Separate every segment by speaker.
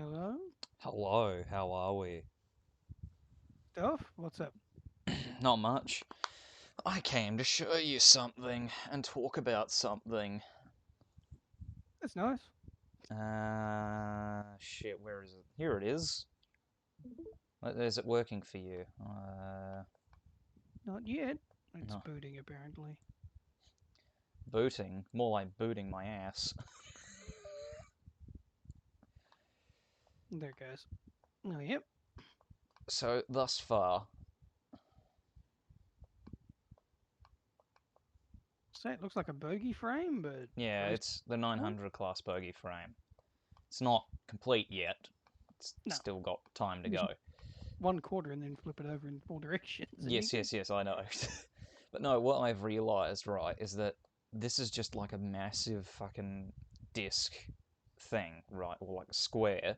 Speaker 1: Hello?
Speaker 2: Hello, how are we?
Speaker 1: Stuff? What's up?
Speaker 2: Not much. I came to show you something and talk about something.
Speaker 1: That's nice.
Speaker 2: Shit, where is it? Here it is. Is it working for you?
Speaker 1: Not yet. It's
Speaker 2: No.
Speaker 1: booting, apparently.
Speaker 2: Booting? More like booting my ass.
Speaker 1: There it goes. Oh, yep.
Speaker 2: So, thus far,
Speaker 1: So it looks like a bogey frame, but
Speaker 2: yeah,
Speaker 1: rose.
Speaker 2: it's the
Speaker 1: What?
Speaker 2: 900 class bogey frame. It's not complete yet. It's
Speaker 1: No.
Speaker 2: still got time to
Speaker 1: Just
Speaker 2: go.
Speaker 1: one quarter and then flip it over in four directions and you
Speaker 2: Yes,
Speaker 1: go.
Speaker 2: yes, yes, I know. But no, what I've realized, right, is that this is just like a massive fucking disc thing, right, or like a square,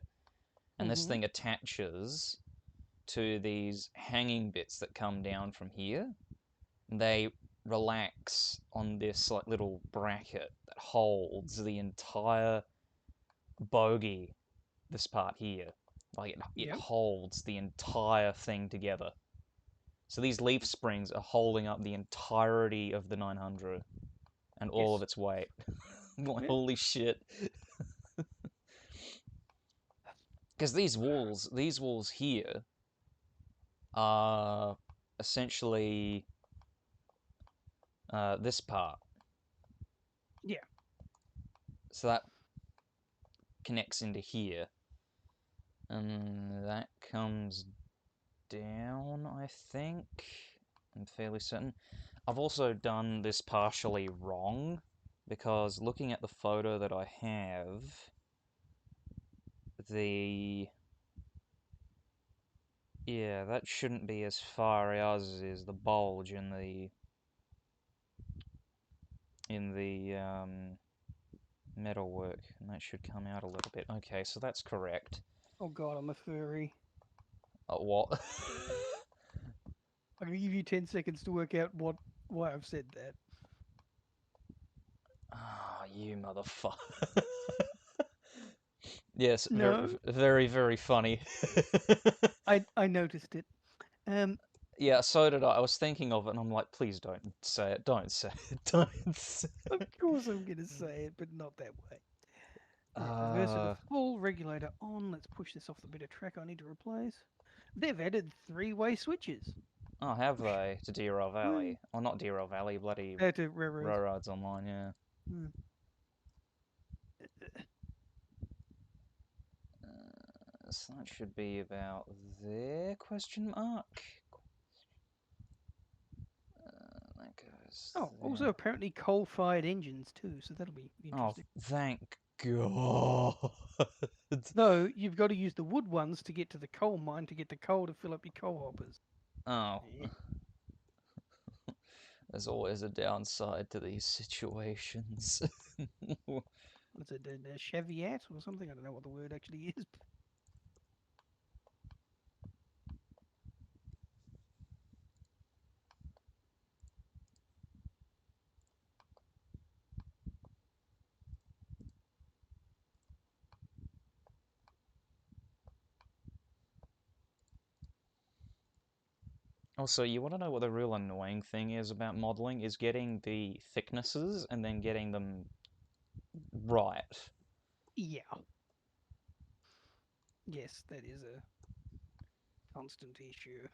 Speaker 2: and this
Speaker 1: Mm-hmm.
Speaker 2: thing attaches to these hanging bits that come down from here. They relax on this like little bracket that holds the entire bogey, this part here. Like it
Speaker 1: Yep.
Speaker 2: holds the entire thing together. So these leaf springs are holding up the entirety of the 900 and all of
Speaker 1: Yes.
Speaker 2: its weight. Like,
Speaker 1: Yeah.
Speaker 2: holy shit. Because these walls here are essentially this part.
Speaker 1: Yeah.
Speaker 2: So that connects into here. And that comes down, I think. I'm fairly certain. I've also done this partially wrong because looking at the photo that I have, the yeah, that shouldn't be as far out as is the bulge in the metalwork, and that should come out a little bit. Okay, so that's correct.
Speaker 1: Oh god, I'm a furry.
Speaker 2: What?
Speaker 1: I'm gonna give you 10 seconds to work out why I've said that.
Speaker 2: Ah, you motherfucker. Yes, very,
Speaker 1: No,
Speaker 2: very, very funny.
Speaker 1: I noticed it. Um,
Speaker 2: Yeah, so did I. I was thinking of it, and I'm like, please don't say it. Don't say it. Don't say
Speaker 1: of
Speaker 2: it.
Speaker 1: course I'm gonna say it, but not that way. Right, reverser to
Speaker 2: Uh,
Speaker 1: full, regulator on. Let's push this off the bit of track I need to replace. They've added three-way switches.
Speaker 2: oh, have
Speaker 1: Push.
Speaker 2: they to Derail
Speaker 1: Well,
Speaker 2: Valley? Or not Derail Valley, bloody
Speaker 1: to railroads.
Speaker 2: Railroads Online. Yeah.
Speaker 1: Hmm.
Speaker 2: So that should be about there? Question mark. That goes
Speaker 1: Oh, also
Speaker 2: there.
Speaker 1: apparently coal-fired engines too, so that'll be
Speaker 2: Oh,
Speaker 1: interesting.
Speaker 2: thank God.
Speaker 1: Though you've got to use the wood ones to get to the coal mine to get the coal to fill up your coal hoppers.
Speaker 2: Oh,
Speaker 1: Eh.
Speaker 2: there's always a downside to these situations.
Speaker 1: What's it, a Cheviot or something? I don't know what the word actually is.
Speaker 2: Also, you want to know what the real annoying thing is about modeling is getting the thicknesses and then getting them right.
Speaker 1: Yeah. Yes, that is a constant issue.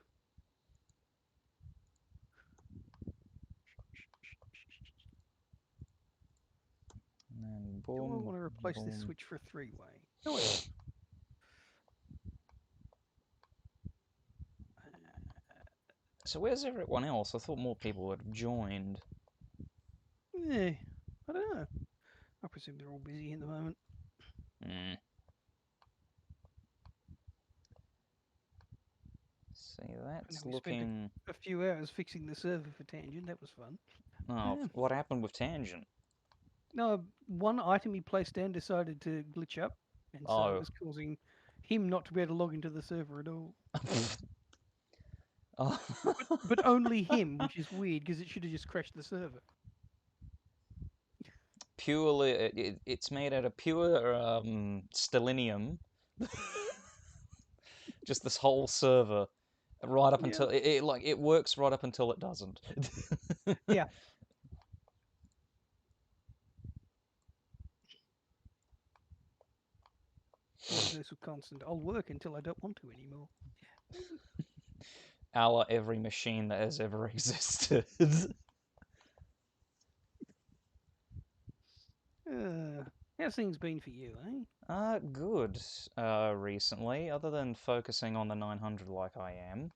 Speaker 2: And then
Speaker 1: Do I
Speaker 2: boom,
Speaker 1: want to replace this
Speaker 2: boom.
Speaker 1: switch for three-way? No, I don't.
Speaker 2: So where's everyone else? I thought more people would have joined.
Speaker 1: Yeah, I don't know. I presume they're all busy at the moment.
Speaker 2: Hmm. See,
Speaker 1: I know
Speaker 2: that's
Speaker 1: we spent
Speaker 2: looking.
Speaker 1: a few hours fixing the server for Tangent. That was fun.
Speaker 2: Oh, what happened with Tangent?
Speaker 1: No, one item he placed down decided to glitch up, and so it
Speaker 2: Oh.
Speaker 1: was causing him not to be able to log into the server at all.
Speaker 2: Oh.
Speaker 1: But only him, which is weird because it should have just crashed the server.
Speaker 2: Purely, it's made out of pure stellinium Just this whole server, right up
Speaker 1: Yeah.
Speaker 2: until it works right up until it doesn't.
Speaker 1: Yeah. Universal constant. I'll work until I don't want to anymore.
Speaker 2: Our every machine that has ever existed.
Speaker 1: How's things been for you, eh?
Speaker 2: Good. Recently, other than focusing on the 900 like I am,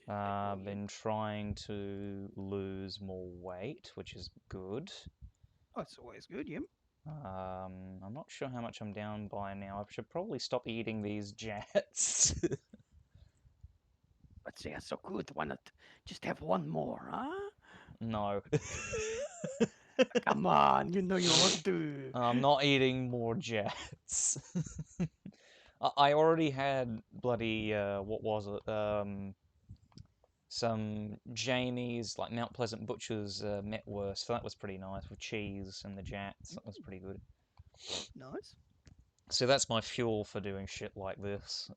Speaker 1: Oh,
Speaker 2: I've
Speaker 1: yeah.
Speaker 2: been trying to lose more weight, which is good.
Speaker 1: Oh, it's always good, yeah.
Speaker 2: I'm not sure how much I'm down by now. I should probably stop eating these jets.
Speaker 1: But sounds so good. Why not just have one more, huh?
Speaker 2: No.
Speaker 1: Come on, you know you want to.
Speaker 2: I'm not eating more jets. I already had bloody, what was it? Some Jamie's, like Mount Pleasant Butcher's Metwurst. So that was pretty nice with cheese and the jats. That was pretty good.
Speaker 1: Nice.
Speaker 2: So that's my fuel for doing shit like this.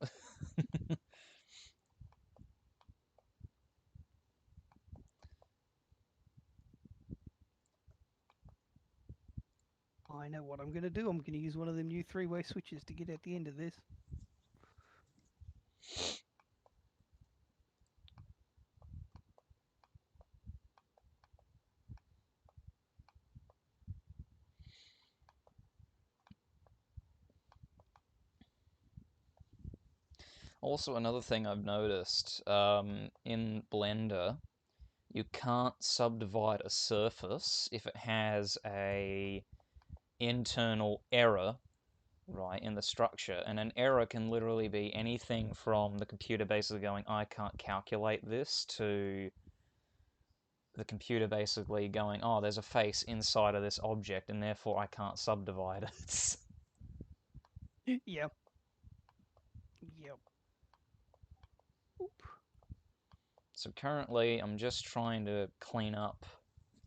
Speaker 1: I know what I'm going to do. I'm going to use one of them new three-way switches to get at the end of this.
Speaker 2: Also, another thing I've noticed in Blender, you can't subdivide a surface if it has a internal error, right, in the structure. And an error can literally be anything from the computer basically going, I can't calculate this, to the computer basically going, oh, there's a face inside of this object and therefore I can't subdivide it.
Speaker 1: Yep. Yep. Oop.
Speaker 2: So currently I'm just trying to clean up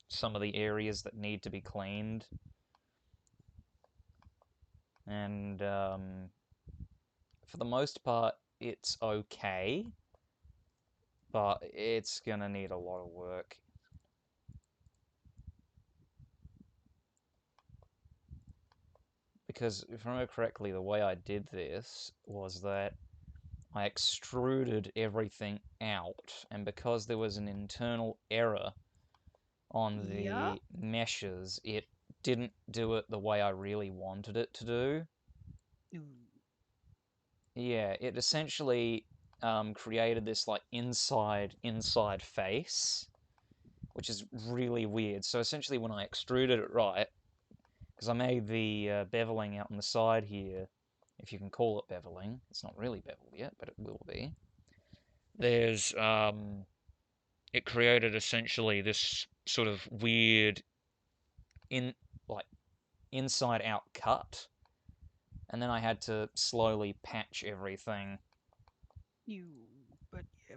Speaker 2: some of the areas that need to be cleaned. And for the most part, it's okay, but it's gonna need a lot of work. Because if I remember correctly, the way I did this was that I extruded everything out, and because there was an internal error on
Speaker 1: Yeah.
Speaker 2: the meshes, it didn't do it the way I really wanted it to do.
Speaker 1: Ooh.
Speaker 2: Yeah, it essentially created this like inside face, which is really weird. So essentially, when I extruded it right, because I made the beveling out on the side here, if you can call it beveling, it's not really beveled yet, but it will be. There's it created essentially this sort of weird in like inside out cut, and then I had to slowly patch everything.
Speaker 1: You. But yeah.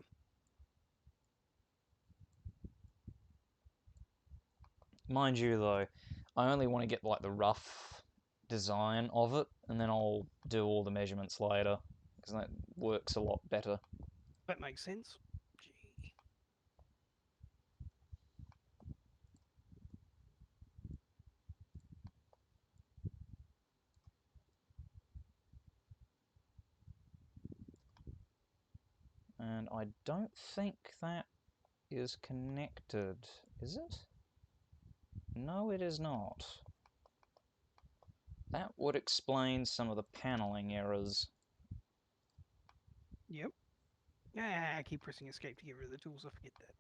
Speaker 2: Mind you, though, I only want to get like the rough design of it, and then I'll do all the measurements later because that works a lot better.
Speaker 1: That makes sense. Gee.
Speaker 2: And I don't think that is connected, is it? No, it is not. That would explain some of the paneling errors.
Speaker 1: Yep. Ah, I keep pressing escape to get rid of the tools. I forget that.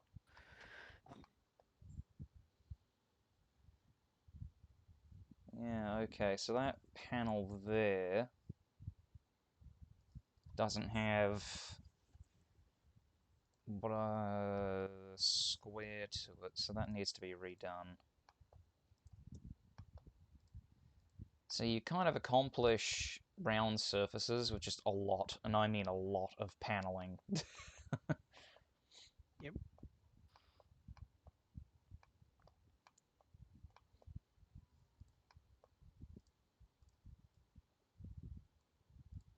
Speaker 2: Yeah, okay, so that panel there doesn't have what a square to it, so that needs to be redone. So you kind of accomplish round surfaces with just a lot, and I mean a lot of paneling.
Speaker 1: Yep.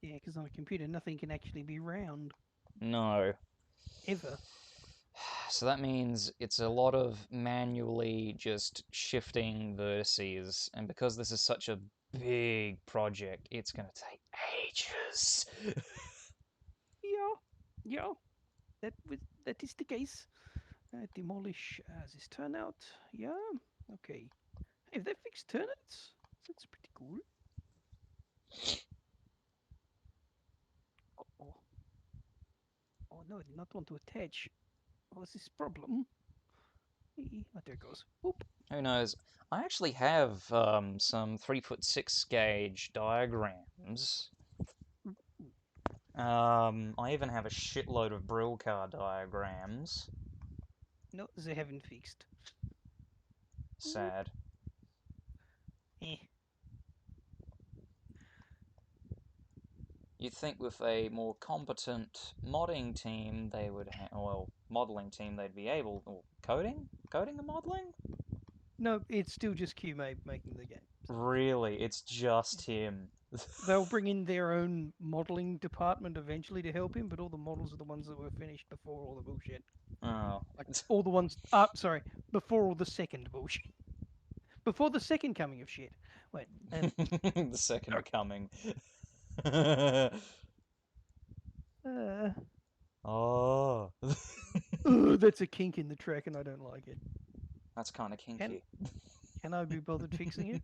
Speaker 1: Yeah, because on a computer, nothing can actually be round
Speaker 2: No.
Speaker 1: ever.
Speaker 2: So that means it's a lot of manually just shifting vertices, and because this is such a big project, it's going to take ages.
Speaker 1: Yeah, yeah, that is the case. Demolish this turnout. Yeah, okay. Hey, they fixed turnouts. That's pretty cool. Oh, oh no, I did not want to attach. What's this problem? Oh, there it goes. Oop.
Speaker 2: Who knows? I actually have some 3'6" gauge diagrams. I even have a shitload of Brill car diagrams.
Speaker 1: No, they haven't fixed. Oop.
Speaker 2: Sad.
Speaker 1: Eh.
Speaker 2: You'd think with a more competent modding team, they would well, modeling team, they'd be able, or coding and modeling.
Speaker 1: No, it's still just QMA making the game. So.
Speaker 2: Really, it's just him.
Speaker 1: They'll bring in their own modeling department eventually to help him, but all the models are the ones that were finished before all the bullshit.
Speaker 2: Oh,
Speaker 1: Like all the ones, sorry, before all the second bullshit. Before the second coming of shit. Wait,
Speaker 2: the second
Speaker 1: no.
Speaker 2: coming.
Speaker 1: Uh,
Speaker 2: Oh,
Speaker 1: that's a kink in the track, and I don't like it.
Speaker 2: that's kind of
Speaker 1: Can
Speaker 2: kinky.
Speaker 1: can I be bothered fixing it?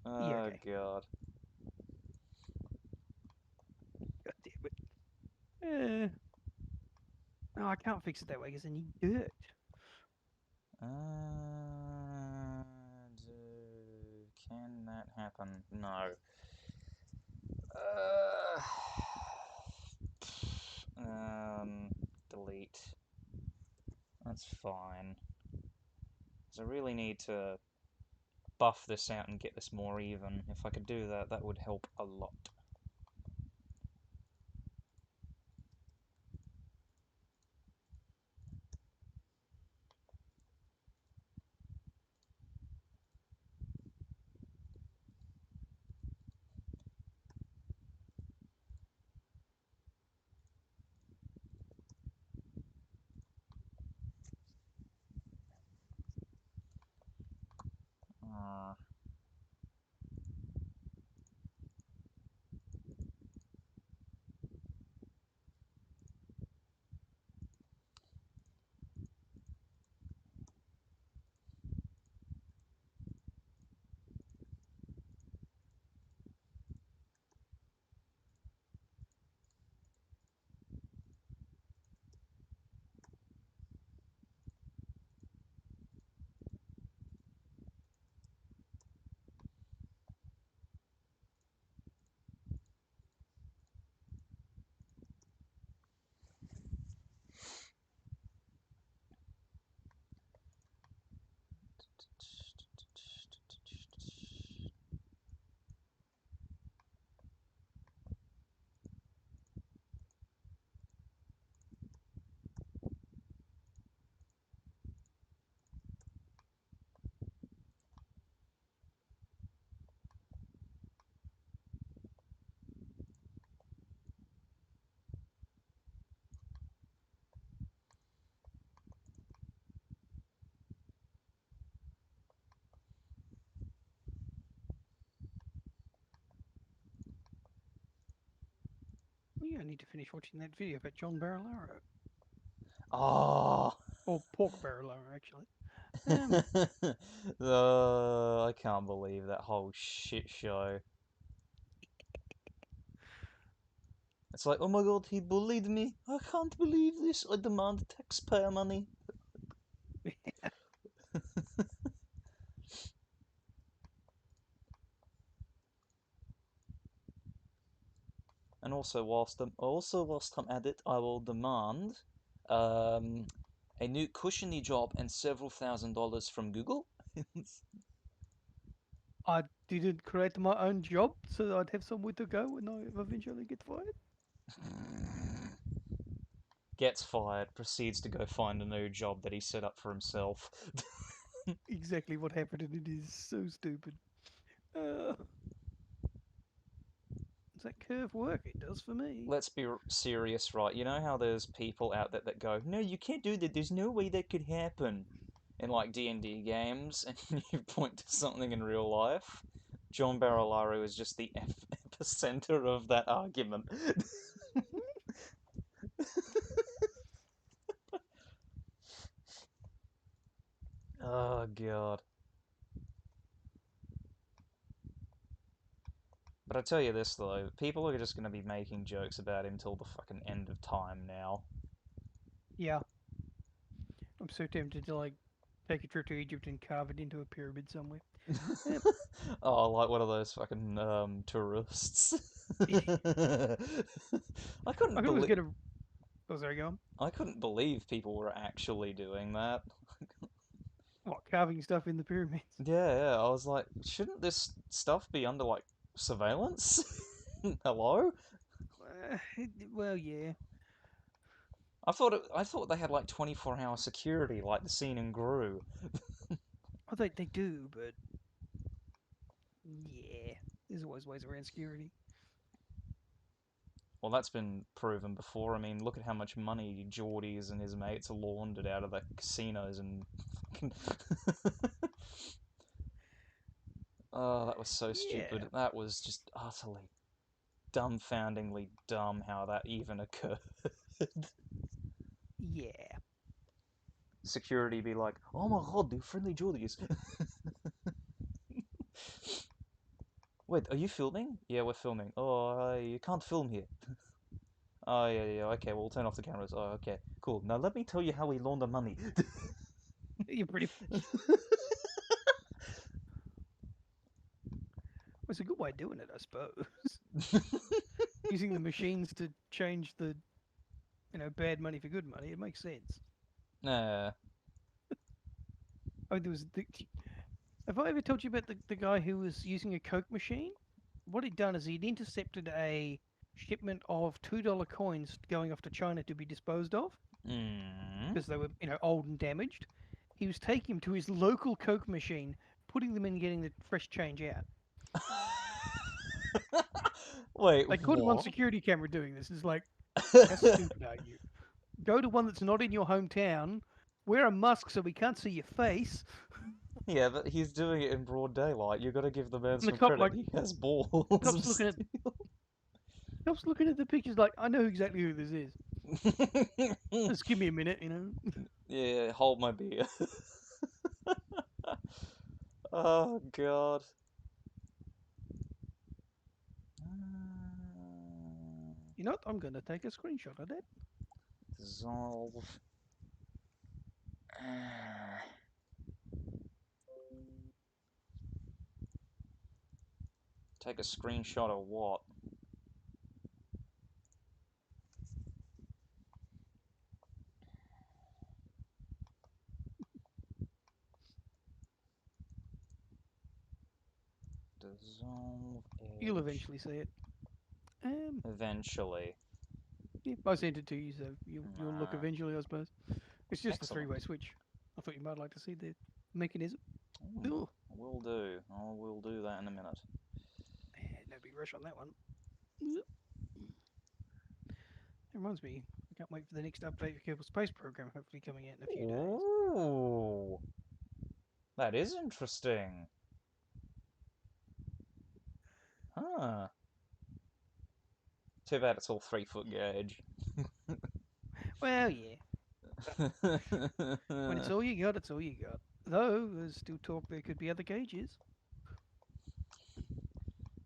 Speaker 1: Yeah,
Speaker 2: Oh
Speaker 1: okay.
Speaker 2: god.
Speaker 1: God damn it. No, I can't fix it that way because I need dirt.
Speaker 2: Uh, can that happen? No. Uh, um, delete. That's fine. Because I really need to buff this out and get this more even. If I could do that, that would help a lot. Uh,
Speaker 1: Well, yeah, I need to finish watching that video about John Barilaro.
Speaker 2: oh!
Speaker 1: Or Pork Barilaro, actually. Um,
Speaker 2: I can't believe that whole shit show. It's like, oh my god, he bullied me. I can't believe this. I demand taxpayer money. And also whilst I'm at it, I will demand um, a new cushiony job and several $1,000s from Google.
Speaker 1: I didn't create my own job so that I'd have somewhere to go when I eventually get fired.
Speaker 2: Gets fired, proceeds to go find a new job that he set up for himself.
Speaker 1: Exactly what happened, and it is so stupid. Uh, Does that curve work? It does for me.
Speaker 2: Let's be serious, right? You know how there's people out there that go, "No, you can't do that. There's no way that could happen." In like D&D games, and you point to something in real life. John Barilaro is just the epicenter of that argument. Oh god. But I tell you this though, people are just gonna be making jokes about him till the fucking end of time now.
Speaker 1: Yeah, I'm so tempted to like take a trip to Egypt and carve it into a pyramid somewhere. Eh,
Speaker 2: Oh, like one of those fucking tourists. I
Speaker 1: I
Speaker 2: couldn't
Speaker 1: could always
Speaker 2: believe
Speaker 1: get a. Oh, sorry, go on.
Speaker 2: I couldn't believe people were actually doing that.
Speaker 1: What, carving stuff in the pyramids?
Speaker 2: Yeah, yeah. I was like, shouldn't this stuff be under like surveillance? Hello?
Speaker 1: Well, yeah.
Speaker 2: I thought they had like 24-hour security like the scene in Gru.
Speaker 1: I think they do, but yeah, there's always ways around security.
Speaker 2: Well, that's been proven before. I mean, look at how much money Geordies and his mates laundered out of the casinos and fucking. Oh, that was so
Speaker 1: Yeah,
Speaker 2: stupid. That was just utterly dumbfoundingly dumb how that even occurred.
Speaker 1: yeah,
Speaker 2: Security be like, oh my god, they're friendly Geordies. Wait, are you filming? Yeah, we're filming. Oh, you can't film here. Oh, yeah, yeah, okay, we'll turn off the cameras. Oh, okay, cool. Now let me tell you how we launder money.
Speaker 1: you're pretty. It's a good way of doing it, I suppose. Using the machines to change the bad money for good money. It makes sense.
Speaker 2: Nah.
Speaker 1: Oh, there was the. Have I ever told you about the guy who was using a Coke machine? What he'd done is he'd intercepted a shipment of $2 coins going off to China to be disposed of
Speaker 2: Mm.
Speaker 1: because they were, old and damaged. He was taking them to his local Coke machine, putting them in, and getting the fresh change out.
Speaker 2: Wait,
Speaker 1: They caught him on
Speaker 2: what?
Speaker 1: security camera doing this. It's like, how stupid are you? Go to one that's not in your hometown, wear a mask so we can't see your face,
Speaker 2: Yeah, but he's doing it in broad daylight. You gotta give the man
Speaker 1: and the
Speaker 2: some
Speaker 1: cop
Speaker 2: credit.
Speaker 1: like
Speaker 2: He has balls
Speaker 1: cop's
Speaker 2: of
Speaker 1: looking at
Speaker 2: steel.
Speaker 1: cop's looking at the pictures like, I know exactly who this is. Just give me a minute.
Speaker 2: Yeah, hold my beer. Oh god.
Speaker 1: You know what? I'm gonna take a screenshot of that.
Speaker 2: Dissolve. Take a screenshot of what? Dissolve
Speaker 1: You'll
Speaker 2: edge.
Speaker 1: eventually see it. Um,
Speaker 2: Eventually.
Speaker 1: yeah, I sent it to you, so you'll look
Speaker 2: Nah.
Speaker 1: eventually, I suppose. It's just the
Speaker 2: Excellent.
Speaker 1: three-way switch. I thought you might like to see the mechanism.
Speaker 2: Mm,
Speaker 1: Ugh.
Speaker 2: will do. I will do that in a minute.
Speaker 1: No big rush on that one. It reminds me, I can't wait for the next update for Kerbal Space Program, hopefully coming out in a few days.
Speaker 2: Ooh, that is interesting. Huh. Too bad it's all 3 foot gauge.
Speaker 1: Well, yeah. When it's all you got, it's all you got. Though there's still talk there could be other gauges.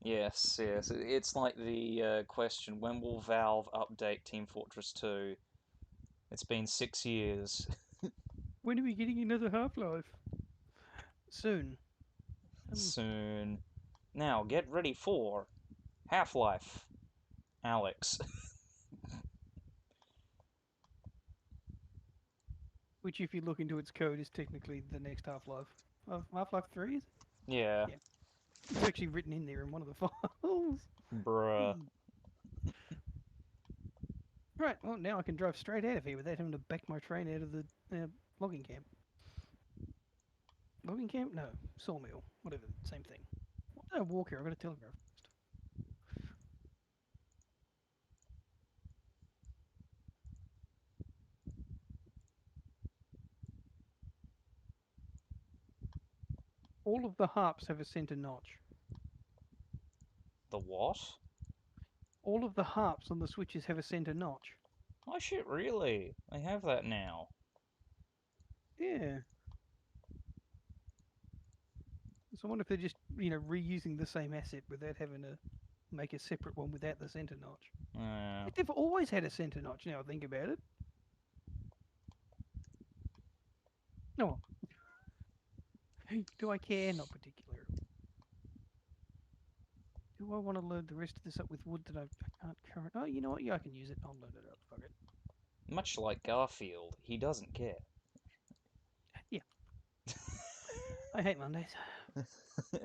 Speaker 2: Yes, yes. It's like the question, when will Valve update Team Fortress 2? It's been 6 years.
Speaker 1: When are we getting another Half-Life? Soon. Um,
Speaker 2: Soon. Now, get ready for Half-Life, Alex.
Speaker 1: which, if you look into its code, is technically the next Half-Life. Half-Life 3, is it?
Speaker 2: Yeah,
Speaker 1: Yeah. It's actually written in there in one of the files.
Speaker 2: bruh.
Speaker 1: Right, well, now I can drive straight out of here without having to back my train out of the logging camp. Logging camp? No. Sawmill. Whatever. Same thing. Why did I walk here? I've got a telegraph. All of the harps have a center notch.
Speaker 2: The what?
Speaker 1: All of the harps on the switches have a center notch.
Speaker 2: Oh shit, really? They have that now.
Speaker 1: Yeah. So I wonder if they're just, reusing the same asset without having to make a separate one without the center notch.
Speaker 2: Uh,
Speaker 1: They've always had a center notch now I think about it. Oh, do I care? Not particularly. Do I want to load the rest of this up with wood that I can't current? Oh, you know what? Yeah, I can use it. I'll load it up. Fuck it.
Speaker 2: much like Garfield, he doesn't care.
Speaker 1: Yeah, I hate Mondays.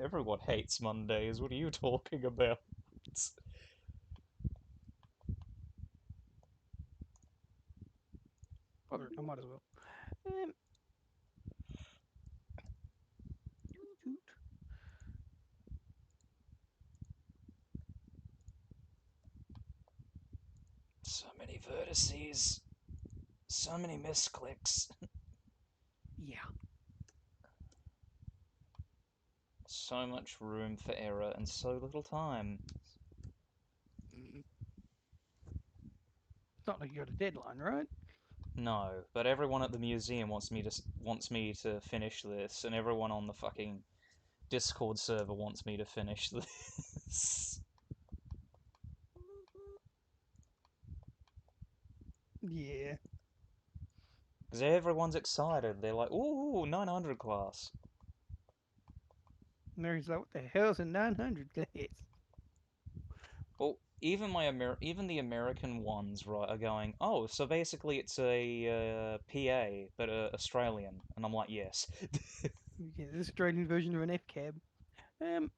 Speaker 2: Everyone hates Mondays. What are you talking about?
Speaker 1: Fuck it, I might as well. Um,
Speaker 2: So many vertices. So many misclicks.
Speaker 1: yeah.
Speaker 2: So much room for error and so little time.
Speaker 1: Mm. It's not like you got a deadline, right?
Speaker 2: No, but everyone at the museum wants me to finish this, and everyone on the fucking Discord server wants me to finish this.
Speaker 1: Yeah.
Speaker 2: Because everyone's excited. They're like, ooh, 900 class.
Speaker 1: Mary's like, what the hell's a 900 class?
Speaker 2: Well, even the American ones, right, are going, oh, so basically it's a PA, but Australian. And I'm like, yes.
Speaker 1: Yeah, the Australian version of an F cab. Um,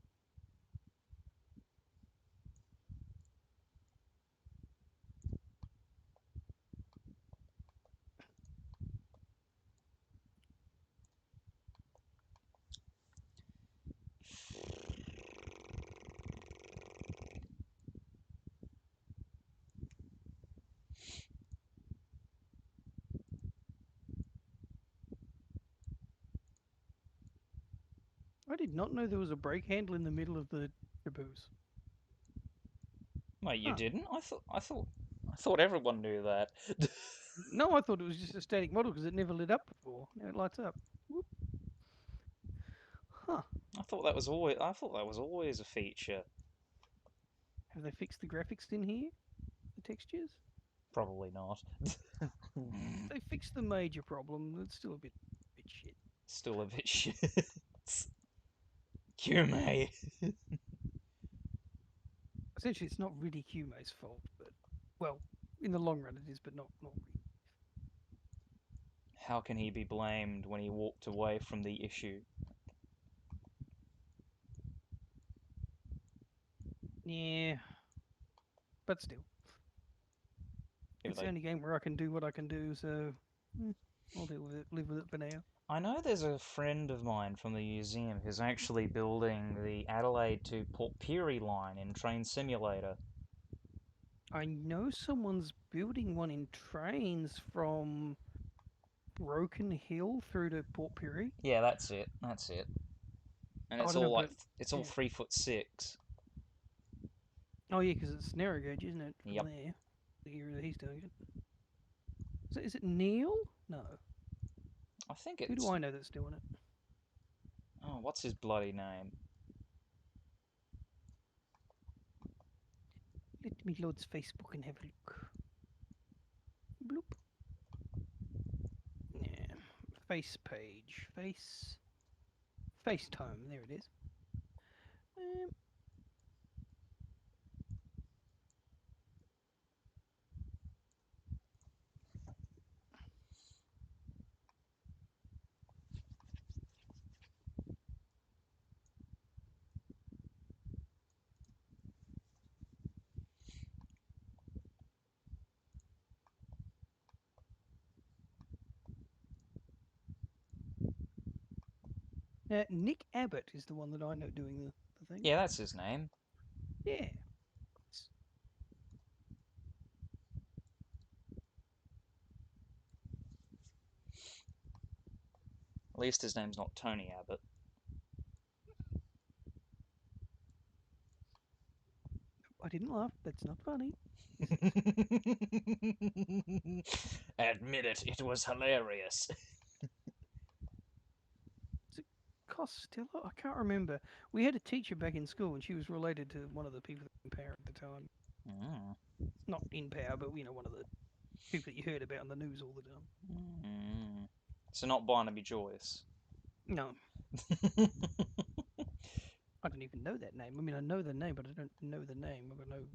Speaker 1: I did not know there was a brake handle in the middle of the caboose.
Speaker 2: Wait, you
Speaker 1: Huh.
Speaker 2: didn't? I thought everyone knew that.
Speaker 1: No, I thought it was just a static model because it never lit up before. Now it lights up. Whoop. Huh.
Speaker 2: I thought that was always a feature.
Speaker 1: Have they fixed the graphics in here? The textures?
Speaker 2: Probably not.
Speaker 1: They fixed the major problem. It's still a bit shit.
Speaker 2: Still a bit shit. Kume.
Speaker 1: Essentially, it's not really Qmei's fault, but well, in the long run it is, but not really.
Speaker 2: How can he be blamed when he walked away from the issue?
Speaker 1: Yeah, but still,
Speaker 2: Even
Speaker 1: it's the
Speaker 2: though
Speaker 1: only game where I can do what I can do, so eh, I'll deal with it. Live with it for now.
Speaker 2: I know there's a friend of mine from the museum who's actually building the Adelaide to Port Pirie line in Train Simulator.
Speaker 1: I know someone's building one in trains from Broken Hill through to Port Pirie.
Speaker 2: Yeah, that's it. That's it. And
Speaker 1: Oh, I
Speaker 2: it's
Speaker 1: don't know,
Speaker 2: all like
Speaker 1: but
Speaker 2: it's all
Speaker 1: yeah.
Speaker 2: 3'6".
Speaker 1: Oh yeah, because it's narrow gauge, isn't it? From
Speaker 2: Yep.
Speaker 1: there, the area that he's doing it. Is it Neil? No.
Speaker 2: I think
Speaker 1: Who do
Speaker 2: it's
Speaker 1: I know that's doing it?
Speaker 2: oh, what's his bloody name?
Speaker 1: Let me load Facebook and have a look. Bloop. Yeah. Face page. FaceTime. There it is. Um, Nick Abbott is the one that I know doing the thing.
Speaker 2: Yeah, that's his name.
Speaker 1: Yeah.
Speaker 2: At least his name's not Tony Abbott.
Speaker 1: I didn't laugh. That's not funny.
Speaker 2: Admit it, it was hilarious.
Speaker 1: Is it Costello? I can't remember. We had a teacher back in school, and she was related to one of the people in power at the time.
Speaker 2: Mm.
Speaker 1: Not in power, but one of the people that you heard about on the news all the time.
Speaker 2: Mm. So not Barnaby Joyce.
Speaker 1: No, I don't even know that name. I mean, I know the name, but I don't know the name. I don't know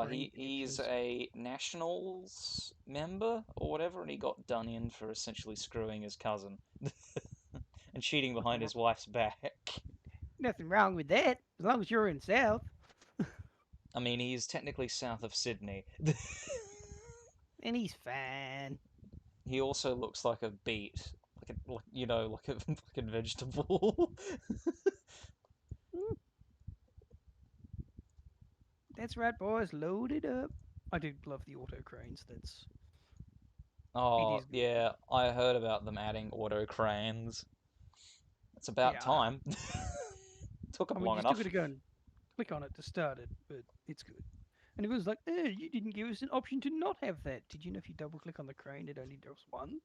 Speaker 1: or any
Speaker 2: He's
Speaker 1: connections.
Speaker 2: a Nationals member or whatever, and he got done in for essentially screwing his cousin and cheating behind
Speaker 1: Nothing,
Speaker 2: his wife's back.
Speaker 1: nothing wrong with that, as long as you're in South.
Speaker 2: I mean, he's technically south of Sydney.
Speaker 1: And he's fine.
Speaker 2: He also looks like a beet, like a fucking vegetable.
Speaker 1: Mm, that's right, boys. Load it up. I do love the auto cranes. It
Speaker 2: Oh
Speaker 1: is good.
Speaker 2: yeah, I heard about them adding auto cranes. It's about
Speaker 1: Yeah,
Speaker 2: time. Took
Speaker 1: I
Speaker 2: up
Speaker 1: mean,
Speaker 2: long
Speaker 1: you still got
Speaker 2: enough.
Speaker 1: to go and click on it to start it, but it's good. And it was like, you didn't give us an option to not have that. Did you know if you double click on the crane, it only does one?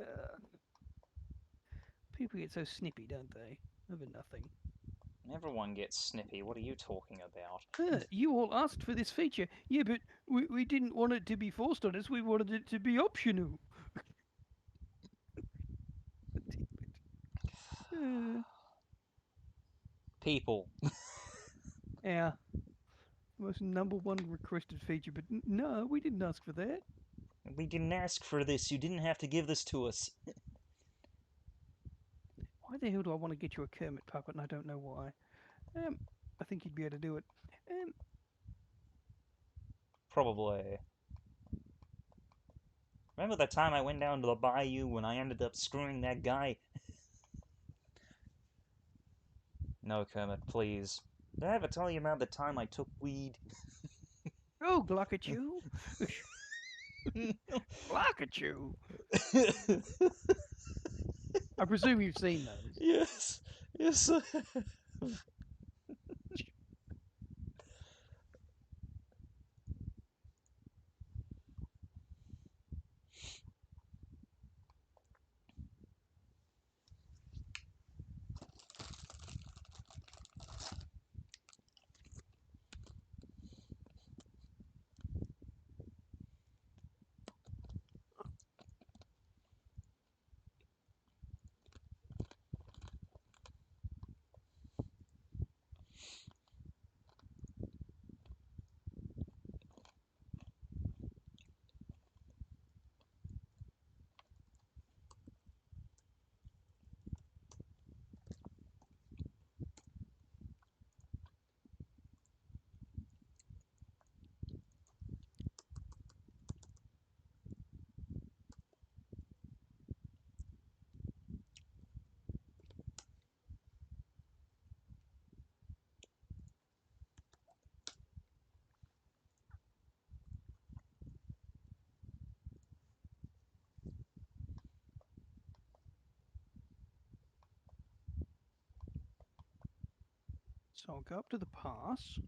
Speaker 1: uh, People get so snippy, don't they? Over nothing.
Speaker 2: Everyone gets snippy. What are you talking about?
Speaker 1: You all asked for this feature. Yeah, but we didn't want it to be forced on us. We wanted it to be optional. uh,
Speaker 2: People.
Speaker 1: our most number one requested feature, but no, we didn't ask for that.
Speaker 2: We didn't ask for this. You didn't have to give this to us.
Speaker 1: Why the hell do I want to get you a Kermit puppet and I don't know why? Um, I think you'd be able to do it. Um,
Speaker 2: Probably. Remember the time I went down to the bayou when I ended up screwing that guy? No, Kermit, please. Did I ever tell you about the time I took weed?
Speaker 1: oh, Glock at you. Glock at you. I presume you've seen those.
Speaker 2: Yes, yes.
Speaker 1: So I'll go up to the pass.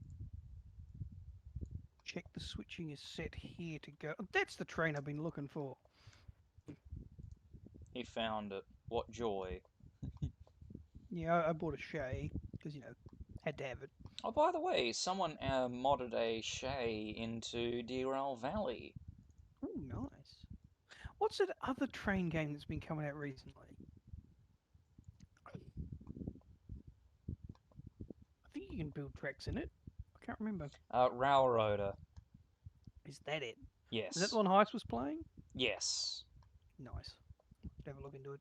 Speaker 1: Check the switching is set here to go. Oh, that's the train I've been looking for.
Speaker 2: He found it. What joy.
Speaker 1: Yeah, I bought a Shay because had to have it.
Speaker 2: Oh, by the way, someone modded a Shay into Derail Valley.
Speaker 1: Oh, nice. What's that other train game that's been coming out recently? I think you can build tracks in it. I can't remember.
Speaker 2: Railroader.
Speaker 1: Is that it? Is that the
Speaker 2: Yes.
Speaker 1: one Heist was playing?
Speaker 2: Yes.
Speaker 1: Nice. Have a look into it.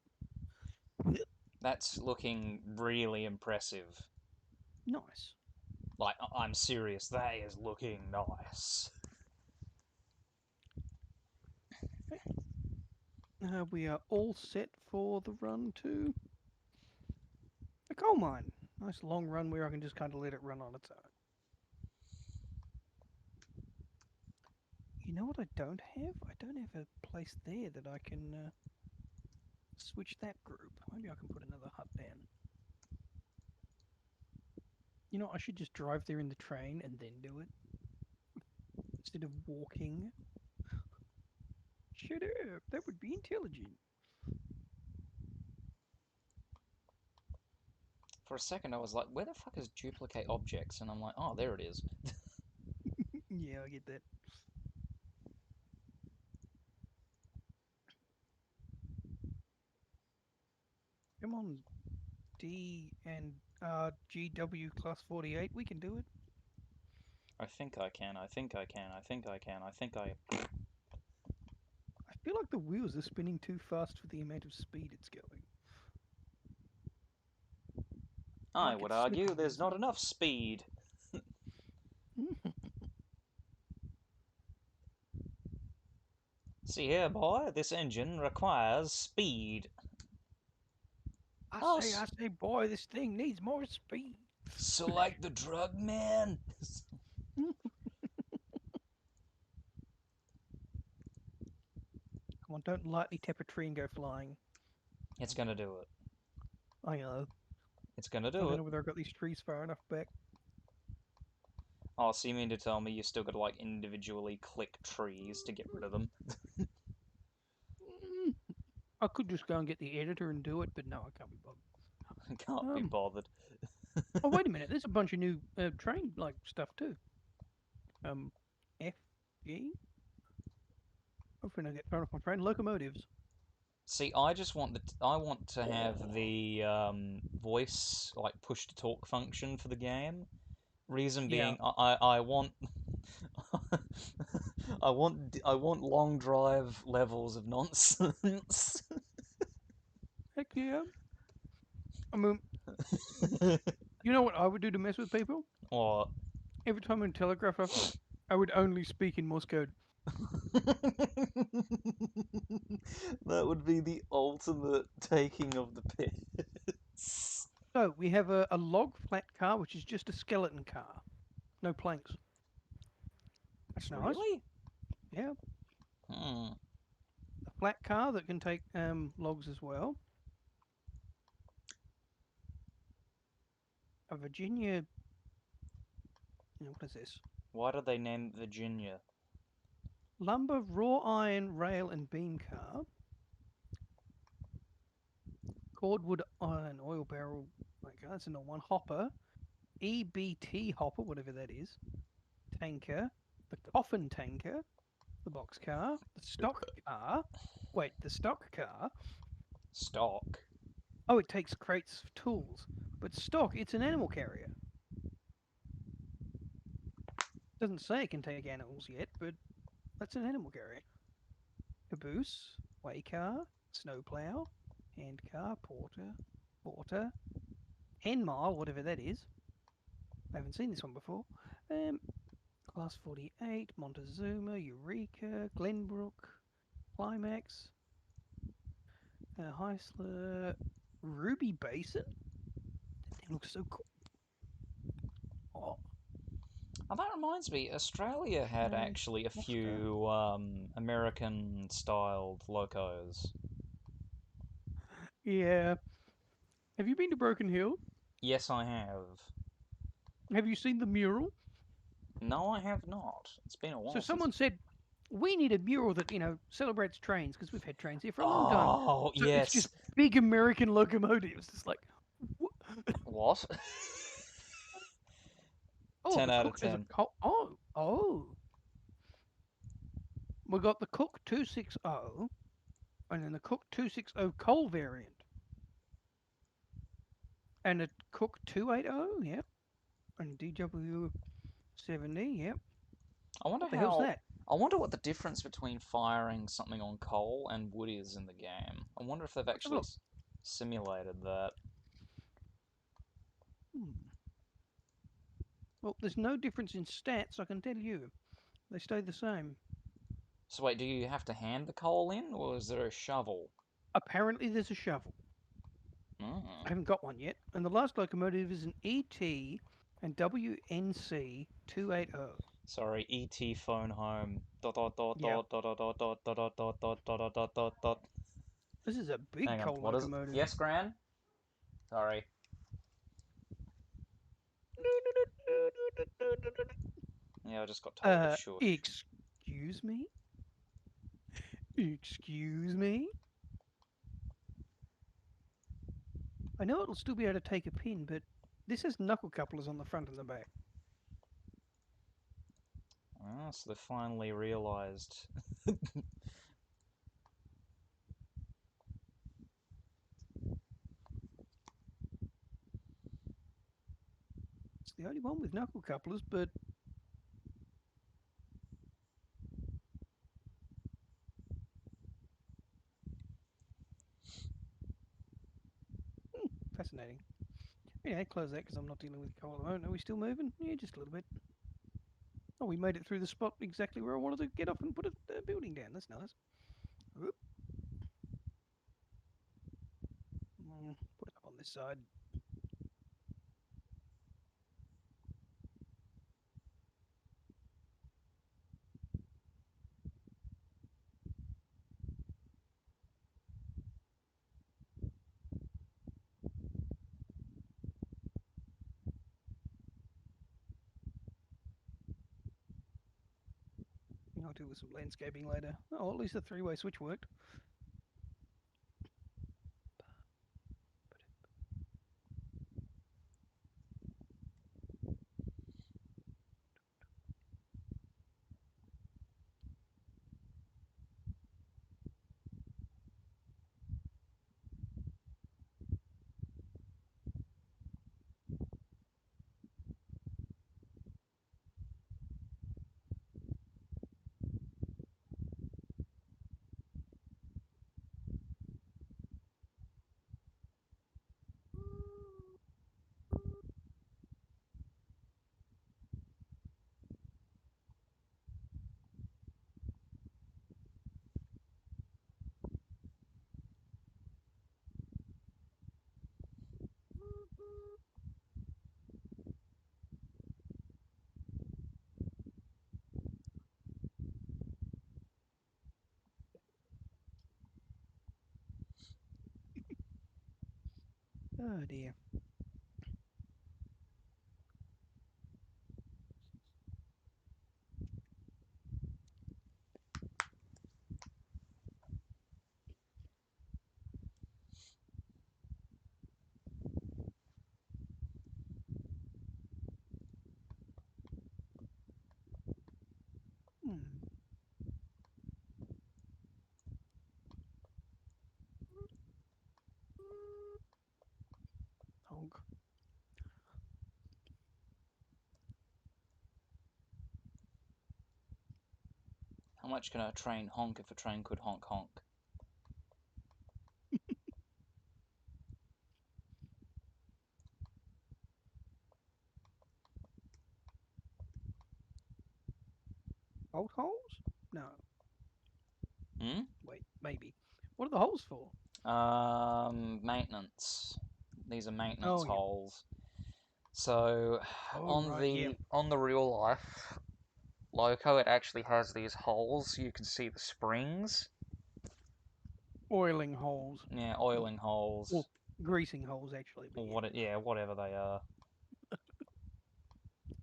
Speaker 2: That's looking really impressive.
Speaker 1: Nice.
Speaker 2: Like, I'm serious, that is looking nice.
Speaker 1: We are all set for the run to a coal mine. Nice long run where I can just kind of let it run on its own. You know what I don't have? I don't have a place there that I can switch that group. Maybe I can put another hut down. You know, I should just drive there in the train and then do it instead of walking. Shut up. That would be intelligent.
Speaker 2: For a second, I was like, where the fuck is duplicate objects? And I'm like, oh, there it is.
Speaker 1: Yeah, I get that. Come on, D and GW class 48. We can do it.
Speaker 2: I think I can, I think I can, I think I can, I think I.
Speaker 1: I feel like the wheels are spinning too fast for the amount of speed it's going.
Speaker 2: I
Speaker 1: Might
Speaker 2: would
Speaker 1: get
Speaker 2: argue
Speaker 1: slippy
Speaker 2: there's not
Speaker 1: easy.
Speaker 2: enough speed. See here, boy, this engine requires speed. Oh,
Speaker 1: I say, boy, this thing needs more speed.
Speaker 2: so like the drug man?
Speaker 1: Come on, don't lightly tap a tree and go flying.
Speaker 2: It's gonna do it.
Speaker 1: I know.
Speaker 2: It's gonna
Speaker 1: I
Speaker 2: do
Speaker 1: don't
Speaker 2: it.
Speaker 1: know whether I've got these trees far enough back.
Speaker 2: Oh, so you mean to tell me you still gotta like individually click trees to get rid of them?
Speaker 1: Mm, I could just go and get the editor and do it, but no, I can't be bothered.
Speaker 2: Can't be bothered.
Speaker 1: Oh wait a minute. There's a bunch of new train like stuff too. Um, FG. Hopefully, I get thrown off my train. Locomotives.
Speaker 2: See, I want to have the voice like push to talk function for the game. Reason
Speaker 1: Yeah.
Speaker 2: being, I want I want long drive levels of nonsense.
Speaker 1: Heck yeah. I mean, you know what I would do to mess with people?
Speaker 2: Or
Speaker 1: Every time I'm in telegraph office, I would only speak in Morse code.
Speaker 2: that would be the ultimate taking of the piss.
Speaker 1: So we have a log flat car, which is just a skeleton car, no planks. That's nice.
Speaker 2: Really?
Speaker 1: Yeah,
Speaker 2: Hmm.
Speaker 1: a flat car that can take logs as well. A Virginia. What is this?
Speaker 2: Why did they name Virginia?
Speaker 1: Lumber, raw iron, rail, and beam car. Cordwood iron oil barrel. Okay, that's another one. Hopper. EBT hopper, whatever that is. Tanker. The coffin tanker. The box car. The stock car. Wait, the stock car.
Speaker 2: Stock.
Speaker 1: Oh, it takes crates of tools. But stock, it's an animal carrier. Doesn't say it can take animals yet, but that's an animal carrier. Caboose, way car, snowplow, hand car, porter, hen mile, whatever that is. I haven't seen this one before. Um, Class 48, Montezuma, Eureka, Glenbrook, Climax, Heisler, Ruby Basin. That thing looks so cool. Oh,
Speaker 2: Oh, that reminds me, Australia had
Speaker 1: nice.
Speaker 2: actually a
Speaker 1: Moscow.
Speaker 2: few American-styled locos.
Speaker 1: Yeah. Have you been to Broken Hill?
Speaker 2: Yes, I have.
Speaker 1: Have you seen the mural?
Speaker 2: No, I have not. It's been a
Speaker 1: So
Speaker 2: while since.
Speaker 1: someone said, we need a mural that, celebrates trains because we've had trains here for a long time.
Speaker 2: Oh,
Speaker 1: So it's just
Speaker 2: yes.
Speaker 1: big American locomotives. It's like,
Speaker 2: What?
Speaker 1: oh,
Speaker 2: 10
Speaker 1: the
Speaker 2: out of
Speaker 1: Cook is a
Speaker 2: 10.
Speaker 1: oh. We got the Cook 260 and then the Cook 260 coal variant and a Cook 280, yep, and DW 70, yep.
Speaker 2: I wonder
Speaker 1: What the hell's
Speaker 2: how.
Speaker 1: that?
Speaker 2: I wonder what the difference between firing something on coal and wood is in the game. I wonder if they've
Speaker 1: Let's have a
Speaker 2: actually
Speaker 1: look.
Speaker 2: simulated that.
Speaker 1: Hmm. Well, there's no difference in stats, I can tell you. They stay the same.
Speaker 2: So, wait, do you have to hand the coal in, or is there a shovel?
Speaker 1: Apparently, there's a shovel. I
Speaker 2: Mm.
Speaker 1: haven't got one yet. And the last locomotive is an ET and WNC 280.
Speaker 2: Sorry, ET phone home. Dot dot dot
Speaker 1: Yeah,
Speaker 2: dot dot dot dot dot dot dot dot dot dot dot dot dot.
Speaker 1: this is a big
Speaker 2: Hang on,
Speaker 1: coal
Speaker 2: what is it?
Speaker 1: locomotive.
Speaker 2: Yes, Gran? Sorry. Yeah, I just got told to shush.
Speaker 1: Excuse me? Excuse me? I know it'll still be able to take a pin, but this has knuckle couplers on the front and the back.
Speaker 2: Oh, so they finally realised.
Speaker 1: It's the only one with knuckle couplers, but fascinating. Yeah, close that because I'm not dealing with coal at the moment. Are we still moving? Yeah, just a little bit. Oh, we made it through the spot exactly where I wanted to get off and put a building down. That's nice. Whoop. Put it up on this side. I'll deal with some landscaping later. Oh, at least the three-way switch worked. Oh dear. Hmm. Honk.
Speaker 2: How much can a train honk if a train could honk honk?
Speaker 1: Bolt holes? No.
Speaker 2: Hmm?
Speaker 1: Wait, maybe. What are the holes for?
Speaker 2: Maintenance. These are maintenance
Speaker 1: Oh, yeah.
Speaker 2: holes. So
Speaker 1: Oh,
Speaker 2: on
Speaker 1: right, yeah.
Speaker 2: the real life loco, it actually has these holes. You can see the springs.
Speaker 1: Oiling holes.
Speaker 2: Yeah,
Speaker 1: Well,
Speaker 2: oiling holes.
Speaker 1: greasing holes, actually, but
Speaker 2: Or
Speaker 1: yeah.
Speaker 2: yeah, whatever they are.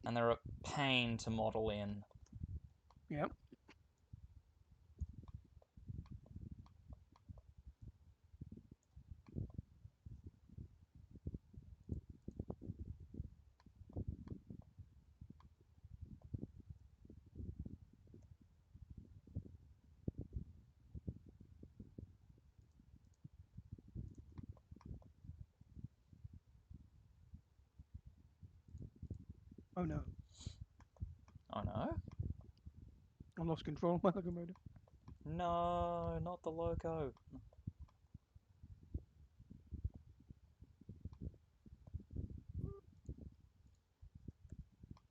Speaker 2: And they're a pain to model in.
Speaker 1: Yep. Oh, no.
Speaker 2: Oh no?
Speaker 1: I lost control of my locomotive.
Speaker 2: No, not the loco.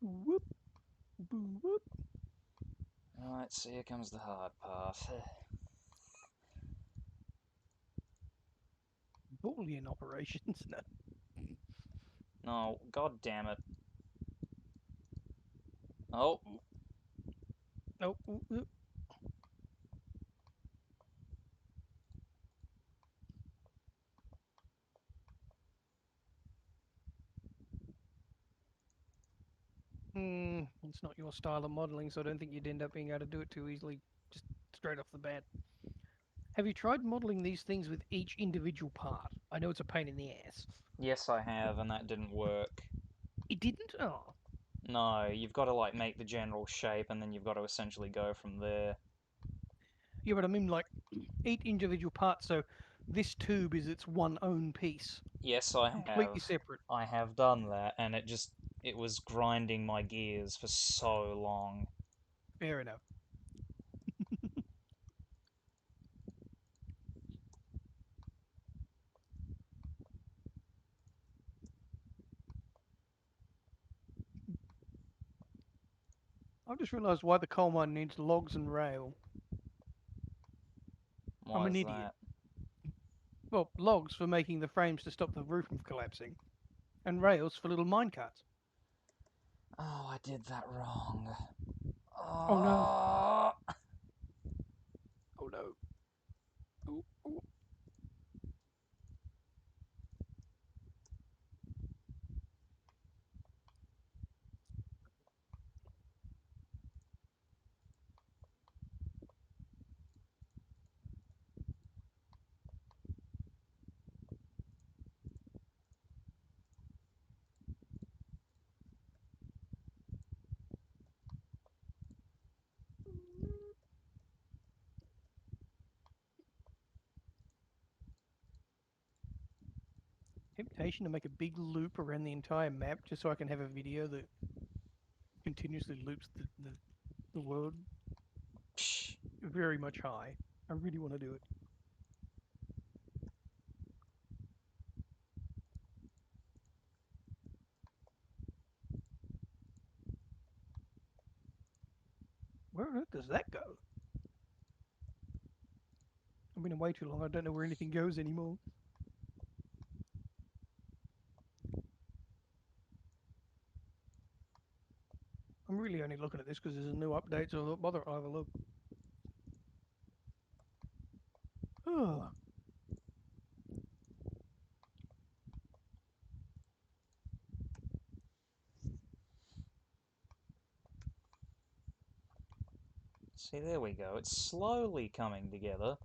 Speaker 1: Whoop. Boo, whoop.
Speaker 2: Alright, so here comes the hard part.
Speaker 1: Boolean operations. No.
Speaker 2: No, god damn it. Oh,
Speaker 1: Oh, ooh, ooh. It's not your style of modelling, so I don't think you'd end up being able to do it too easily, just straight off the bat. Have you tried modelling these things with each individual part? I know it's a pain in the ass.
Speaker 2: Yes, I have, and that didn't work.
Speaker 1: It didn't? Oh.
Speaker 2: No, you've got to like make the general shape, and then you've got to essentially go from there.
Speaker 1: Yeah, but I mean, like, each individual part, so this tube is its one own piece,
Speaker 2: Yes, I
Speaker 1: completely
Speaker 2: have.
Speaker 1: separate.
Speaker 2: I have done that, and it was grinding my gears for so long.
Speaker 1: Fair enough. I've just realised why the coal mine needs logs and rail. I'm
Speaker 2: Why
Speaker 1: an
Speaker 2: is
Speaker 1: idiot.
Speaker 2: that?
Speaker 1: Well, logs for making the frames to stop the roof from collapsing, and rails for little mine carts.
Speaker 2: Oh, I did that wrong.
Speaker 1: Oh no.
Speaker 2: Oh,
Speaker 1: Oh no. Oh, oh. Temptation to make a big loop around the entire map just so I can have a video that continuously loops the world.
Speaker 2: psh.
Speaker 1: Very much high. I really want to do it. Where on earth does that go? I've been away too long. I don't know where anything goes anymore. I'm really only looking at this because there's a new update, so I'll bother. I'll have a look. Oh,
Speaker 2: See, there we go. It's slowly coming together.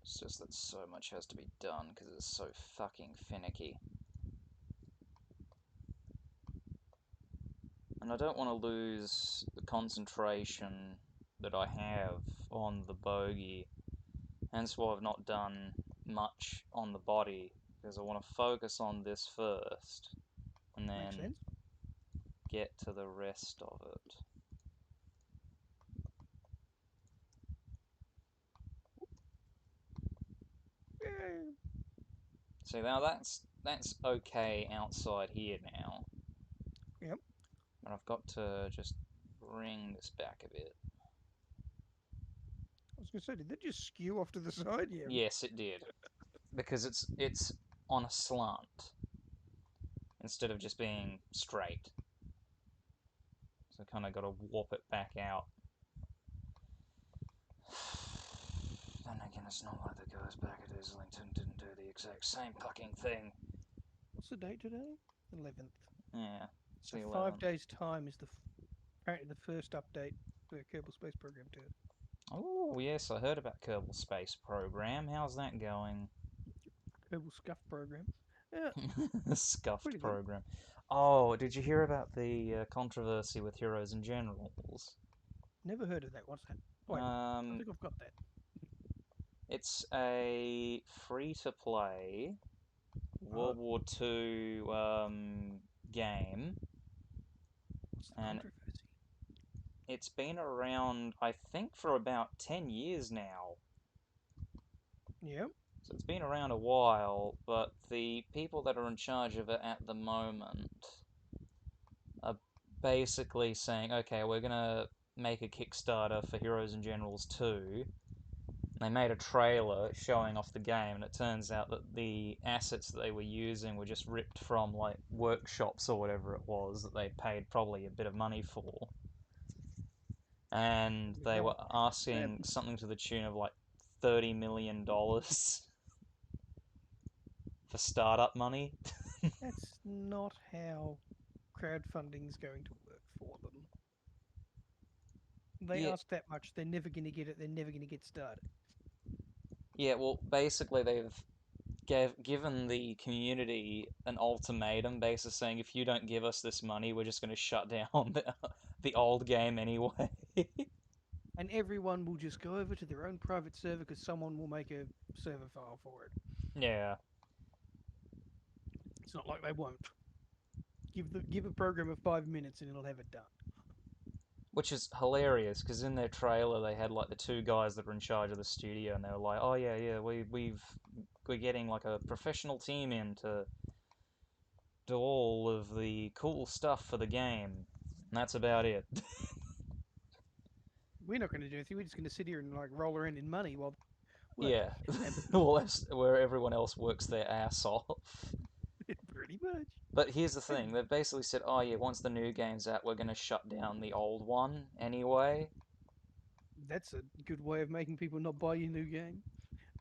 Speaker 2: It's just that so much has to be done because it's so fucking finicky. And I don't want to lose the concentration that I have on the bogey. Hence why I've not done much on the body, because I want to focus on this first and
Speaker 1: makes
Speaker 2: then
Speaker 1: sense.
Speaker 2: get to the rest of it.
Speaker 1: Yeah.
Speaker 2: See, now that's okay outside here now,
Speaker 1: Yep.
Speaker 2: but I've got to just bring this back a bit.
Speaker 1: I was gonna say, did that just skew off to the side? Yeah.
Speaker 2: Yes, it did, because it's on a slant instead of just being straight. So I kind of got to warp it back out. Then again, it's not like the guys back at Islington didn't do the exact same fucking thing.
Speaker 1: What's the date today? 11th.
Speaker 2: Yeah, it's
Speaker 1: So
Speaker 2: the
Speaker 1: 5 days'
Speaker 2: 11th.
Speaker 1: time is apparently the first update to the Kerbal Space Program to it.
Speaker 2: Oh, yes, I heard about Kerbal Space Program. How's that going?
Speaker 1: Kerbal Scuff Program. Yeah,
Speaker 2: Scuffed
Speaker 1: pretty good.
Speaker 2: program. Oh, did you hear about the controversy with Heroes and Generals?
Speaker 1: Never heard of that. What's that? Wait, I
Speaker 2: Um,
Speaker 1: think I've got that.
Speaker 2: it's a free-to-play
Speaker 1: Oh,
Speaker 2: World War II game,
Speaker 1: what's the
Speaker 2: and
Speaker 1: controversy?
Speaker 2: it's been around, I think, for about 10 years now.
Speaker 1: Yeah,
Speaker 2: So it's been around a while, but the people that are in charge of it at the moment are basically saying, okay, we're gonna make a Kickstarter for Heroes and Generals 2. They made a trailer showing off the game, and it turns out that the assets that they were using were just ripped from like workshops or whatever it was that they paid probably a bit of money for. And
Speaker 1: yeah,
Speaker 2: they
Speaker 1: that
Speaker 2: were
Speaker 1: ain't bad.
Speaker 2: asking something to the tune of like $30 million for startup money.
Speaker 1: That's not how crowdfunding's going to work for them. They
Speaker 2: Yeah,
Speaker 1: ask that much, they're never going to get it. They're never going to get started.
Speaker 2: yeah. Well, basically, they've given the community an ultimatum, basically saying if you don't give us this money, we're just going to shut down the old game anyway.
Speaker 1: And everyone will just go over to their own private server because someone will make a server file for it.
Speaker 2: Yeah.
Speaker 1: It's not like they won't. Give a program of 5 minutes and it'll have it done.
Speaker 2: Which is hilarious because in their trailer they had like the two guys that were in charge of the studio, and they were like, "Oh yeah, yeah, we're getting like a professional team in to do all of the cool stuff for the game." And that's about it.
Speaker 1: We're not going to do anything. We're just going to sit here and like roll around in money while work.
Speaker 2: Yeah.
Speaker 1: And
Speaker 2: Well, that's where everyone else works their ass off.
Speaker 1: pretty much.
Speaker 2: But here's the
Speaker 1: And
Speaker 2: thing, they've basically said, "Oh yeah, once the new game's out, we're gonna shut down the old one anyway."
Speaker 1: that's a good way of making people not buy your new game.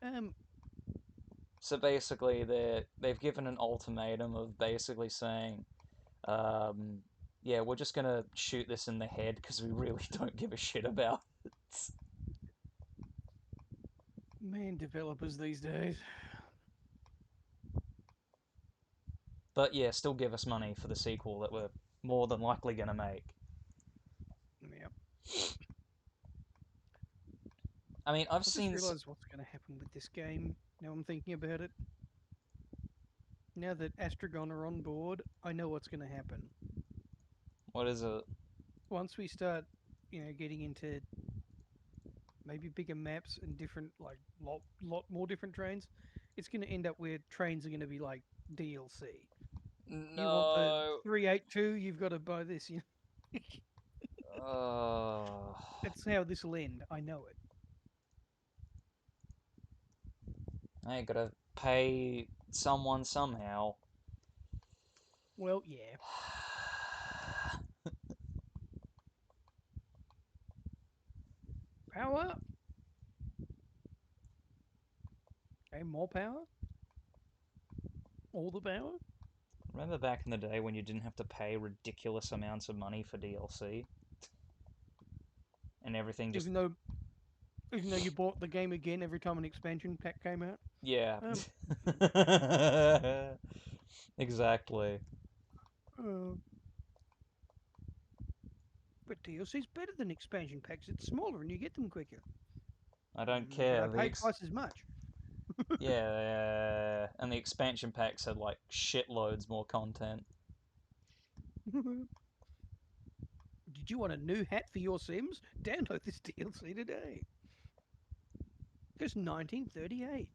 Speaker 1: Um,
Speaker 2: So basically, they've given an ultimatum of basically saying, Um, yeah, we're just gonna shoot this in the head because we really don't give a shit about it.
Speaker 1: man, developers these days.
Speaker 2: But yeah, still give us money for the sequel that we're more than likely gonna make.
Speaker 1: Yeah.
Speaker 2: I mean, I've
Speaker 1: I've just
Speaker 2: seen.
Speaker 1: realised what's going to happen with this game. Now I'm thinking about it. Now that Astragon are on board, I know what's going to happen.
Speaker 2: What is it?
Speaker 1: Once we start, getting into maybe bigger maps and different, like, lot more different trains, it's going to end up where trains are going to be like DLC. You want the
Speaker 2: No.
Speaker 1: 382, you've got to buy this.
Speaker 2: Uh,
Speaker 1: That's how this will end. I know it.
Speaker 2: I gotta pay someone somehow.
Speaker 1: Well, yeah. Power? Okay, more power? All the power?
Speaker 2: Remember back in the day when you didn't have to pay ridiculous amounts of money for DLC and everything just
Speaker 1: Even though even though you bought the game again every time an expansion pack came out.
Speaker 2: yeah.
Speaker 1: Um,
Speaker 2: Exactly.
Speaker 1: uh, but DLC's better than expansion packs. It's smaller and you get them quicker.
Speaker 2: I don't
Speaker 1: But I
Speaker 2: care.
Speaker 1: pay twice as much.
Speaker 2: Yeah, and the expansion packs had like shitloads more content.
Speaker 1: Did you want a new hat for your Sims? Download this DLC today. It's 1938.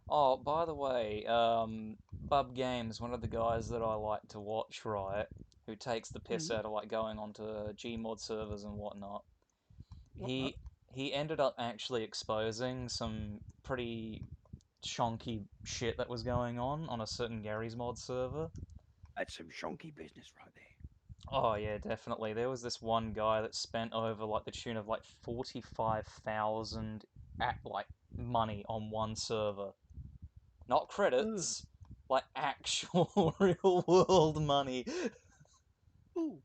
Speaker 2: Oh, by the way, Bub Games, one of the guys that I like to watch, right, who takes the piss
Speaker 1: Mm,
Speaker 2: out of like going onto Gmod servers and whatnot.
Speaker 1: whatnot?
Speaker 2: He ended up actually exposing some pretty shonky shit that was going on a certain Gary's Mod server.
Speaker 1: That's some shonky business right there.
Speaker 2: Oh yeah, definitely. There was this one guy that spent over like the tune of like 45,000 at like money on one server. Not
Speaker 1: Ugh.
Speaker 2: credits, like actual real world money.
Speaker 1: Ooh.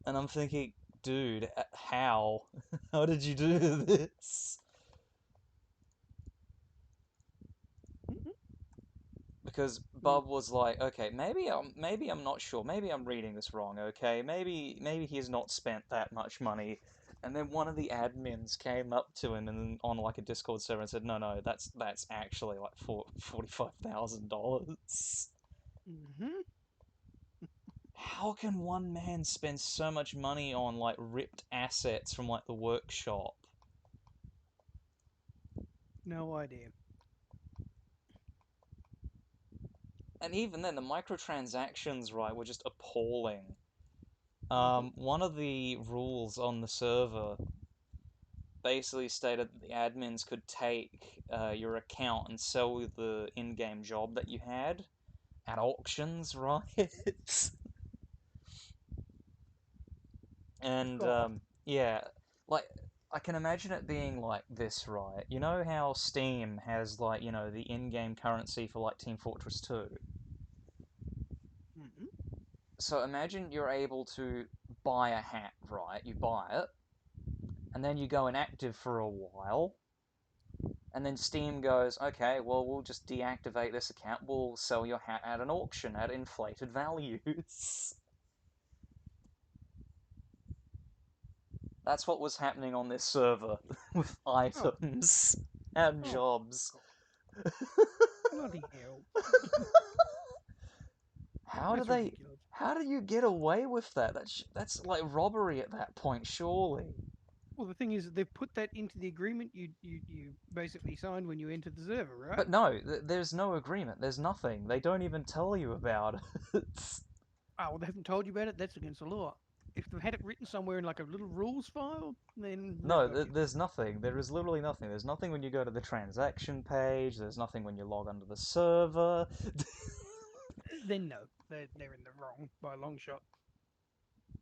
Speaker 2: And I'm thinking, dude, how? How did you do this?
Speaker 1: Mm-mm.
Speaker 2: Because
Speaker 1: Mm,
Speaker 2: Bob was like, okay, maybe I'm not sure. Maybe I'm reading this wrong, okay? Maybe he's not spent that much money. And then one of the admins came up to him and on like a Discord server and said, "No, that's actually like $45,000."
Speaker 1: mm-hmm.
Speaker 2: How can one man spend so much money on like ripped assets from like the workshop?
Speaker 1: No idea.
Speaker 2: And even then, the microtransactions, right, were just appalling.
Speaker 1: Mm-hmm.
Speaker 2: One of the rules on the server basically stated that the admins could take your account and sell the in-game job that you had at auctions, right? And
Speaker 1: God.
Speaker 2: yeah, like I can imagine it being like this, right? You know how Steam has like the in-game currency for like Team Fortress 2.
Speaker 1: Mm-hmm.
Speaker 2: So imagine you're able to buy a hat, right? You buy it, and then you go inactive for a while, and then Steam goes, okay, well, we'll just deactivate this account. We'll sell your hat at an auction at inflated values. That's what was happening on this server with
Speaker 1: Oh,
Speaker 2: items and
Speaker 1: oh,
Speaker 2: jobs.
Speaker 1: God. Bloody hell.
Speaker 2: How do
Speaker 1: That's
Speaker 2: they?
Speaker 1: ridiculous.
Speaker 2: How do you get away with that? That's like robbery at that point, surely.
Speaker 1: Well, the thing is, they've put that into the agreement you basically signed when you entered the server, right?
Speaker 2: But no, there's no agreement. There's nothing. They don't even tell you about it.
Speaker 1: Oh, well, they haven't told you about it. That's against the law. If they've had it written somewhere in like a little rules file, then they've
Speaker 2: No,
Speaker 1: got you.
Speaker 2: there's nothing. There is literally nothing. There's nothing when you go to the transaction page. There's nothing when you log onto the server.
Speaker 1: Then no, they're in the wrong by a long shot.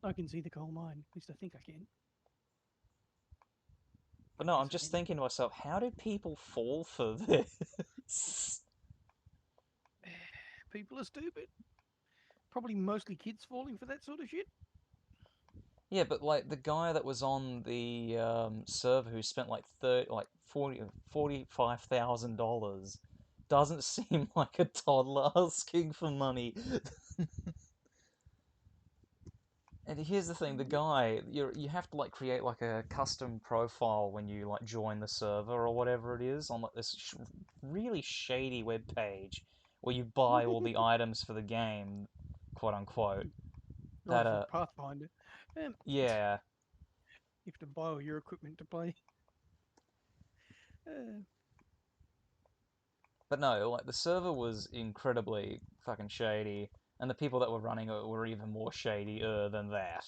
Speaker 1: I can see the coal mine. At least I think I can.
Speaker 2: But no, I'm
Speaker 1: Yes, I
Speaker 2: just
Speaker 1: can.
Speaker 2: thinking to myself, how do people fall for this?
Speaker 1: People are stupid. Probably mostly kids falling for that sort of shit.
Speaker 2: Yeah, but like the guy that was on the server who spent like 30, like 45,000 dollars doesn't seem like a toddler asking for money. And here's the thing, the
Speaker 1: Yeah.
Speaker 2: guy, you have to like create like a custom profile when you like join the server or whatever it is on like this really shady web page where you buy all the items for the game, quote unquote.
Speaker 1: Oh,
Speaker 2: That
Speaker 1: for Pathfinder. You
Speaker 2: yeah.
Speaker 1: have to buy all your equipment to play. Uh,
Speaker 2: But no, like the server was incredibly fucking shady, and the people that were running it were even more shadier than that.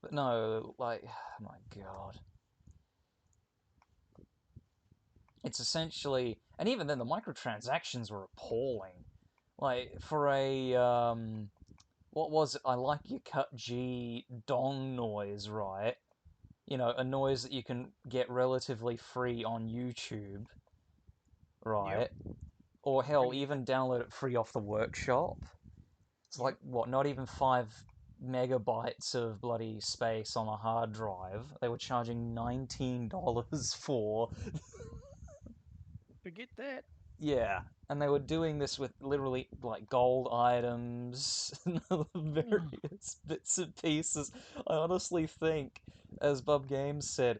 Speaker 2: But no, like, oh my god. It's essentially, and even then, the microtransactions were appalling. Like for a what was it? I like your cut G dong noise, right? A noise that you can get relatively free on YouTube,
Speaker 1: yep,
Speaker 2: right? Or
Speaker 1: I can
Speaker 2: hell,
Speaker 1: get that.
Speaker 2: even download it free off the workshop. It's like
Speaker 1: Yep.
Speaker 2: what? Not even 5 megabytes of bloody space on a hard drive. They were charging $19 for.
Speaker 1: Forget that.
Speaker 2: Yeah, and they were doing this with literally like gold items and
Speaker 1: Mm.
Speaker 2: various bits and pieces. I honestly think, as Bub Games said,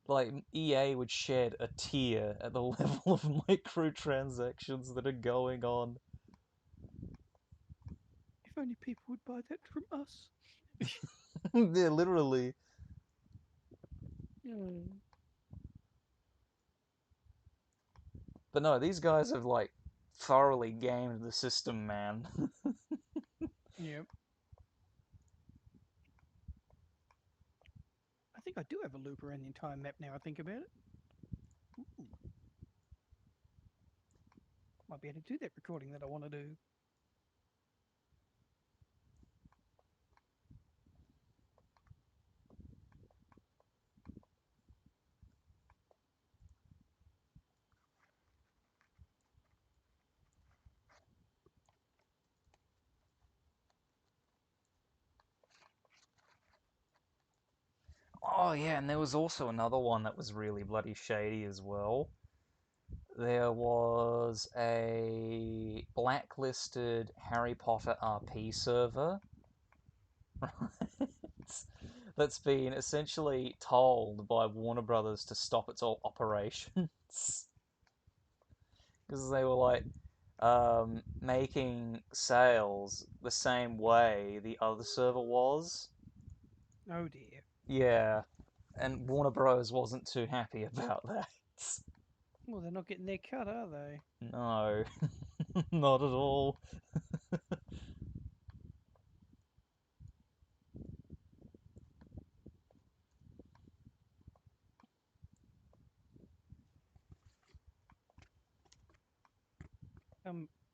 Speaker 2: like EA would shed a tear at the level of microtransactions that are going on.
Speaker 1: If only people would buy that from us.
Speaker 2: They're literally.
Speaker 1: Mm.
Speaker 2: But no, these guys have like thoroughly gamed the system, man.
Speaker 1: Yep. I think I do have a loop around the entire map now. I think about it. Ooh, might be able to do that recording that I want to do.
Speaker 2: Oh yeah, and there was also another one that was really bloody shady as well. There was a blacklisted Harry Potter RP server, right? That's been essentially told by Warner Brothers to stop its all operations because they were like making sales the same way the other server was.
Speaker 1: Oh dear.
Speaker 2: Yeah, and Warner Bros wasn't too happy about that.
Speaker 1: Well, they're not getting their cut, are they?
Speaker 2: No, not at all.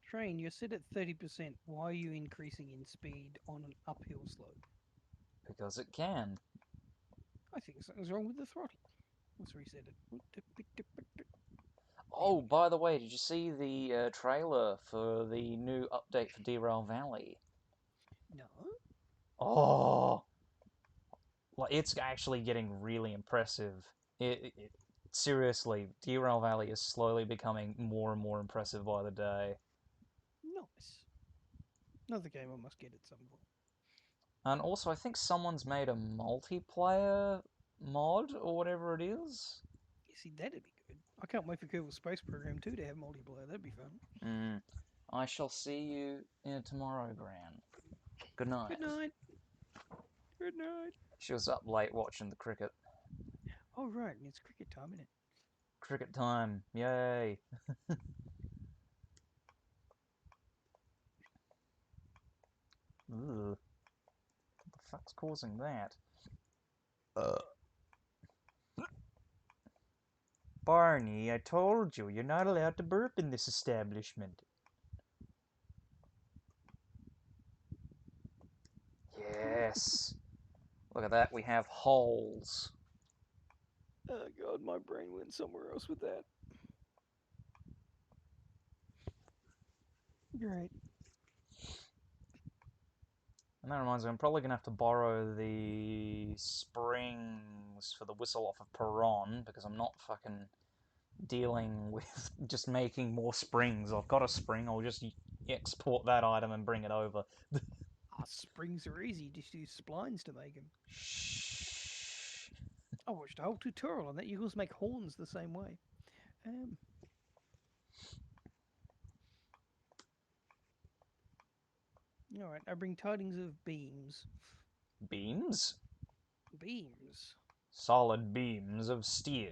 Speaker 1: Train, you're set at 30%. Why are you increasing in speed on an uphill slope?
Speaker 2: Because it can.
Speaker 1: I think something's wrong with the throttle. Let's reset it. There
Speaker 2: Oh,
Speaker 1: we go.
Speaker 2: by the way, did you see the trailer for the new update for Derail Valley?
Speaker 1: No?
Speaker 2: Oh, like it's actually getting really impressive. Seriously, Derail Valley is slowly becoming more and more impressive by the day.
Speaker 1: Nice. Another game I must get at some point.
Speaker 2: And also, I think someone's made a multiplayer mod or whatever it is.
Speaker 1: You see, that'd be good. I can't wait for Kerbal Space Program 2 to have multiplayer. That'd be fun.
Speaker 2: Mm. I shall see you tomorrow, Gran. Good
Speaker 1: Good
Speaker 2: night.
Speaker 1: night. Good night.
Speaker 2: She was up late watching the cricket.
Speaker 1: Oh, right. It's cricket time, isn't it?
Speaker 2: Cricket time. Yay. Ugh. What the fuck's causing that? Uh. Barney, I told you, you're not allowed to burp in this establishment. Yes. Look at that, we have holes.
Speaker 1: Oh, God, my brain went somewhere else with that. Great.
Speaker 2: And that reminds me, I'm probably going to have to borrow the springs for the whistle off of Perron because I'm not fucking dealing with just making more springs. I've got a spring, I'll just export that item and bring it over.
Speaker 1: Springs are easy. Just use splines to make them.
Speaker 2: Shh.
Speaker 1: I watched a whole tutorial on that. You can also make horns the same way. Um, all right. I bring tidings of beams.
Speaker 2: Beams?
Speaker 1: Beams.
Speaker 2: Solid beams of steel.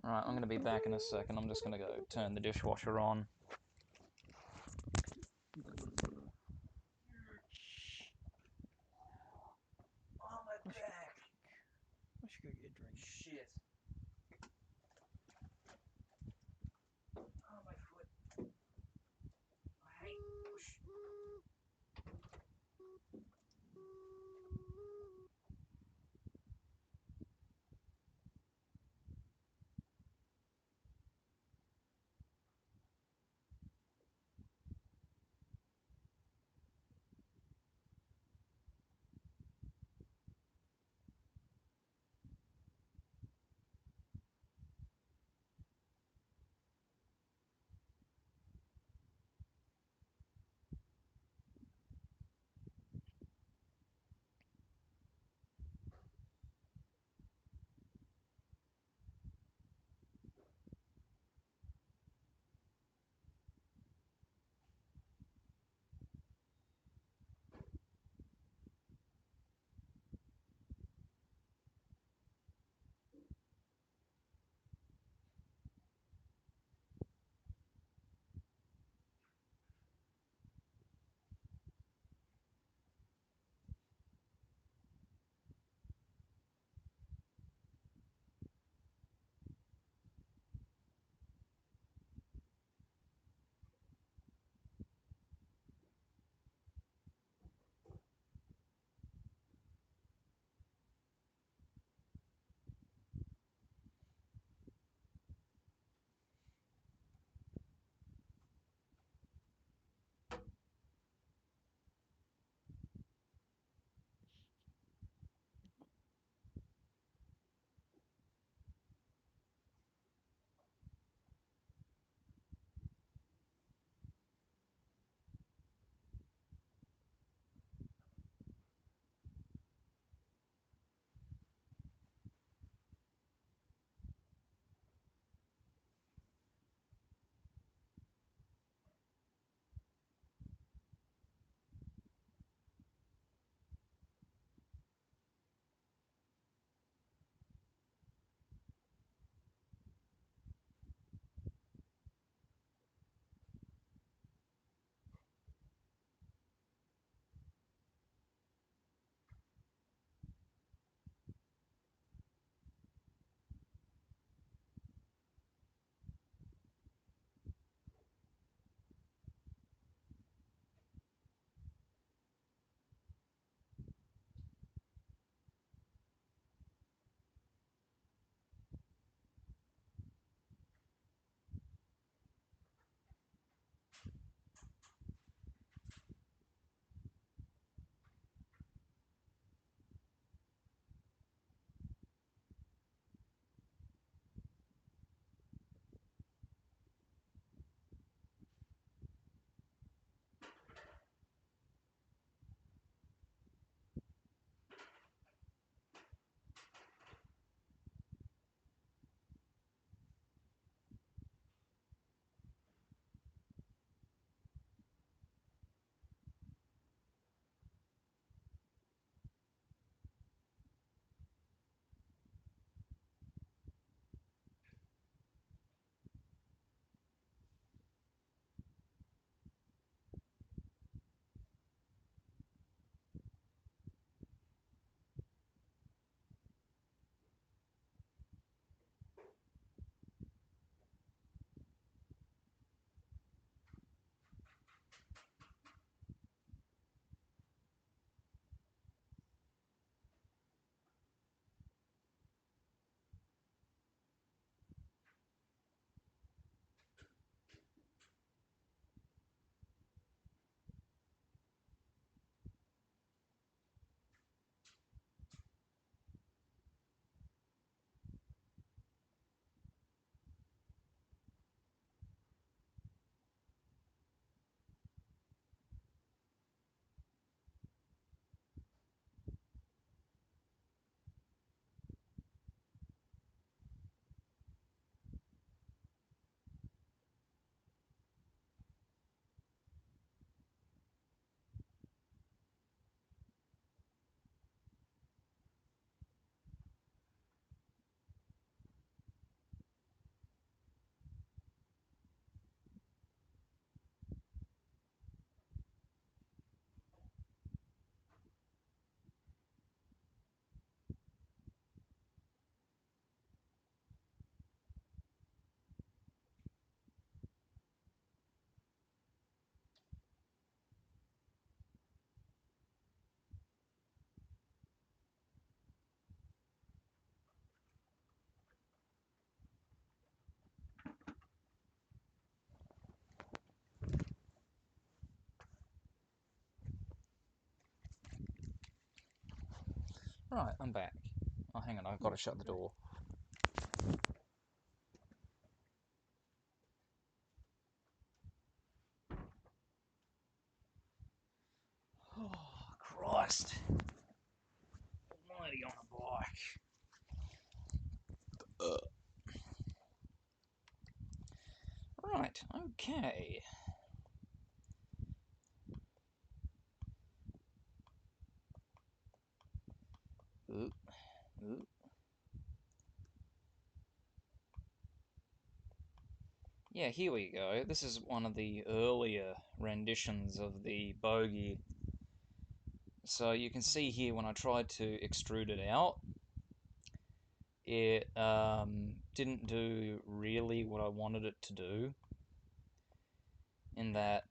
Speaker 2: Alright, I'm going to be back in a second. I'm just going to go turn the dishwasher on. Oh, my
Speaker 1: I should,
Speaker 2: back.
Speaker 1: I should go get a drink.
Speaker 2: Shit. Oh, my foot. I hate push. Right, I'm back. Oh, hang on, I've got to shut the
Speaker 1: Okay.
Speaker 2: door. Oh, Christ. Almighty on a bike. Right, okay. Ooh, ooh. Yeah, here we go. This is one of the earlier renditions of the bogey. So you can see here when I tried to extrude it out, it didn't do really what I wanted it to do. In that,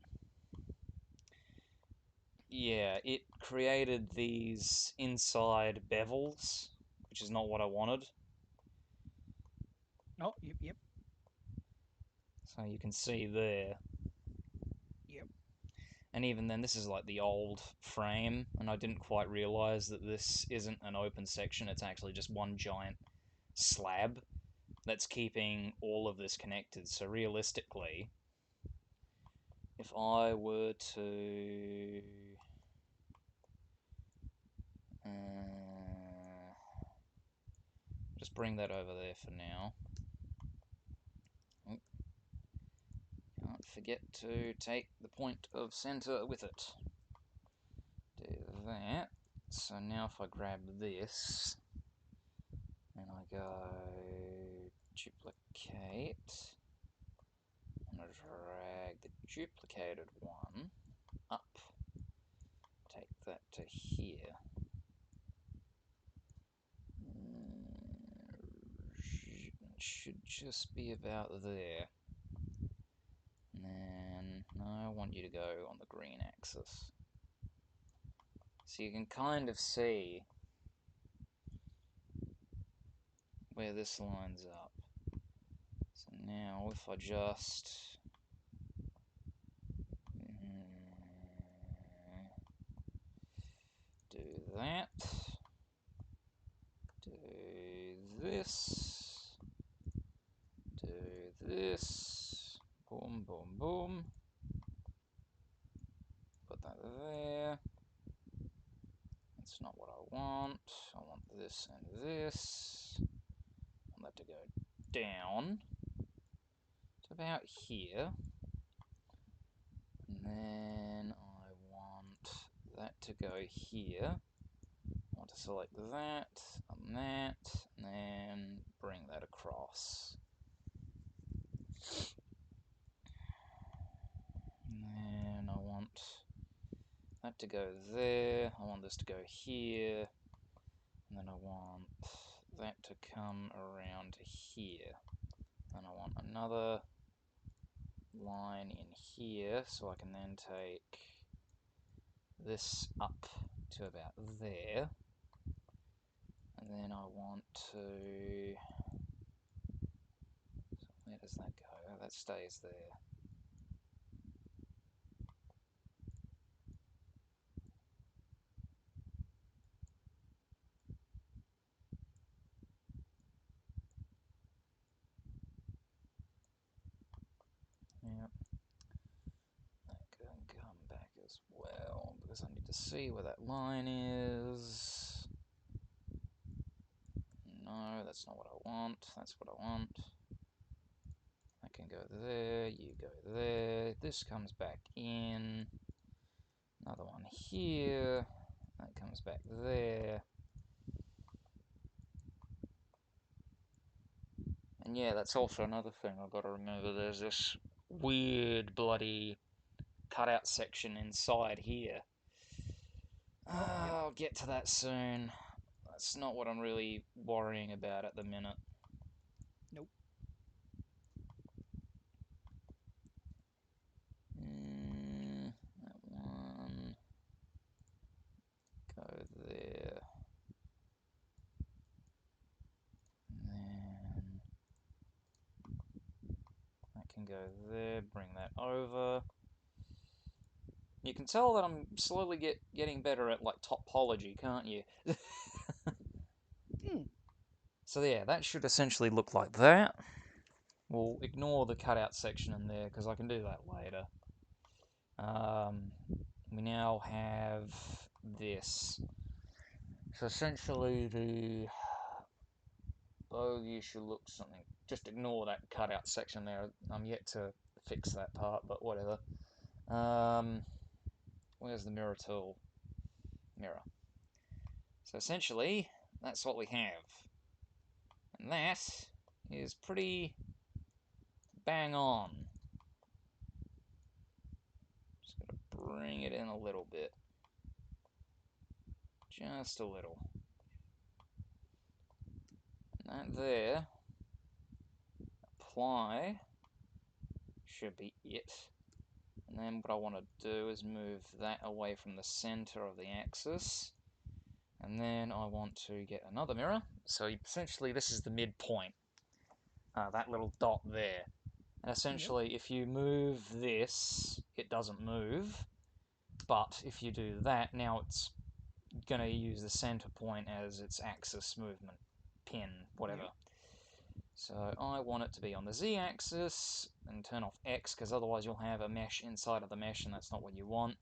Speaker 2: yeah, it created these inside bevels, which is not what I wanted.
Speaker 1: Oh, yep, yep,
Speaker 2: So you can see there.
Speaker 1: yep.
Speaker 2: And even then, this is like the old frame, and I didn't quite realize that this isn't an open section, it's actually just one giant slab that's keeping all of this connected. So realistically, if I were to just bring that over there for now. Oh, can't forget to take the point of center with it. Do that. So now if I grab this and I go duplicate, I'm going to drag the duplicated one up, take that to here. It should just be about there. And then, no, I want you to go on the green axis. So you can kind of see where this lines up. So now if I just do that, do this, do this, boom, boom, boom, put that there. That's not what I want. I want this and this. I want that to go down to about here. And then I want that to go here. I want to select that and that, and then bring that across. And then I want that to go there. I want this to go here. And then I want that to come around here. And I want another line in here, so I can then take this up to about there. And then I want to... So where does that go? Oh, that stays there. Yep. That can come back as well, because I need to see where that line is. No, that's not what I want. That's what I want. That can go there, you go there. This comes back in. Another one here. That comes back there. And yeah, that's also another thing I've got to remember. There's this weird bloody cutout section inside here.
Speaker 1: Oh, yep.
Speaker 2: I'll get to that soon. That's not what I'm really worrying about at the minute.
Speaker 1: Nope.
Speaker 2: That one. Go there. And then that can go there. Bring that over. You can tell that I'm slowly getting better at like topology, can't you? So yeah, that should essentially look like that. We'll ignore the cutout section in there because I can do that later. Um, we now have this. So essentially the bogey should look something. Just ignore that cutout section there. I'm yet to fix that part, but whatever. Um, where's the mirror tool? Mirror. So essentially, that's what we have. And that is pretty bang on. Just gotta bring it in a little bit. Just a little. And that there, apply, should be it. And then what I want to do is move that away from the center of the axis. And then I want to get another mirror. So essentially this is the midpoint, that little dot there. And
Speaker 1: Yep.
Speaker 2: essentially if you move this, it doesn't move. But if you do that, now it's going to use the center point as its axis movement, pin, whatever.
Speaker 1: Yep.
Speaker 2: So I want it to be on the z-axis and turn off x because otherwise you'll have a mesh inside of the mesh and that's not what you want.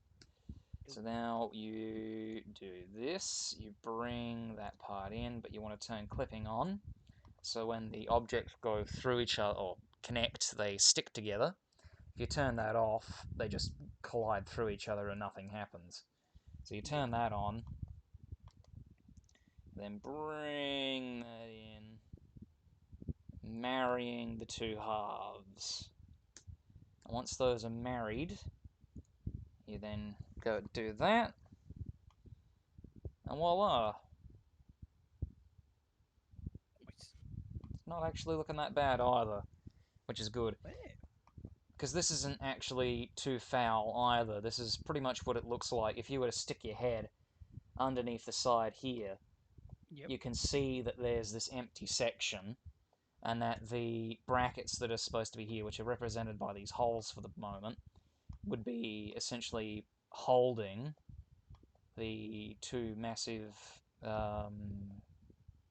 Speaker 1: Yep.
Speaker 2: So now you do this, you bring that part in, but you want to turn clipping on. So when the objects go through each other or connect, they stick together. If you turn that off, they just collide through each other and nothing happens. So you
Speaker 1: Yep.
Speaker 2: turn that on, then bring that in, marrying the two halves. And once those are married, you then go do that, and voila!
Speaker 1: Nice.
Speaker 2: It's not actually looking that bad either, which is good.
Speaker 1: There.
Speaker 2: Because this isn't actually too foul either. This is pretty much what it looks like. If you were to stick your head underneath the side here,
Speaker 1: Yep.
Speaker 2: you can see that there's this empty section, and that the brackets that are supposed to be here, which are represented by these holes for the moment, would be essentially holding the two massive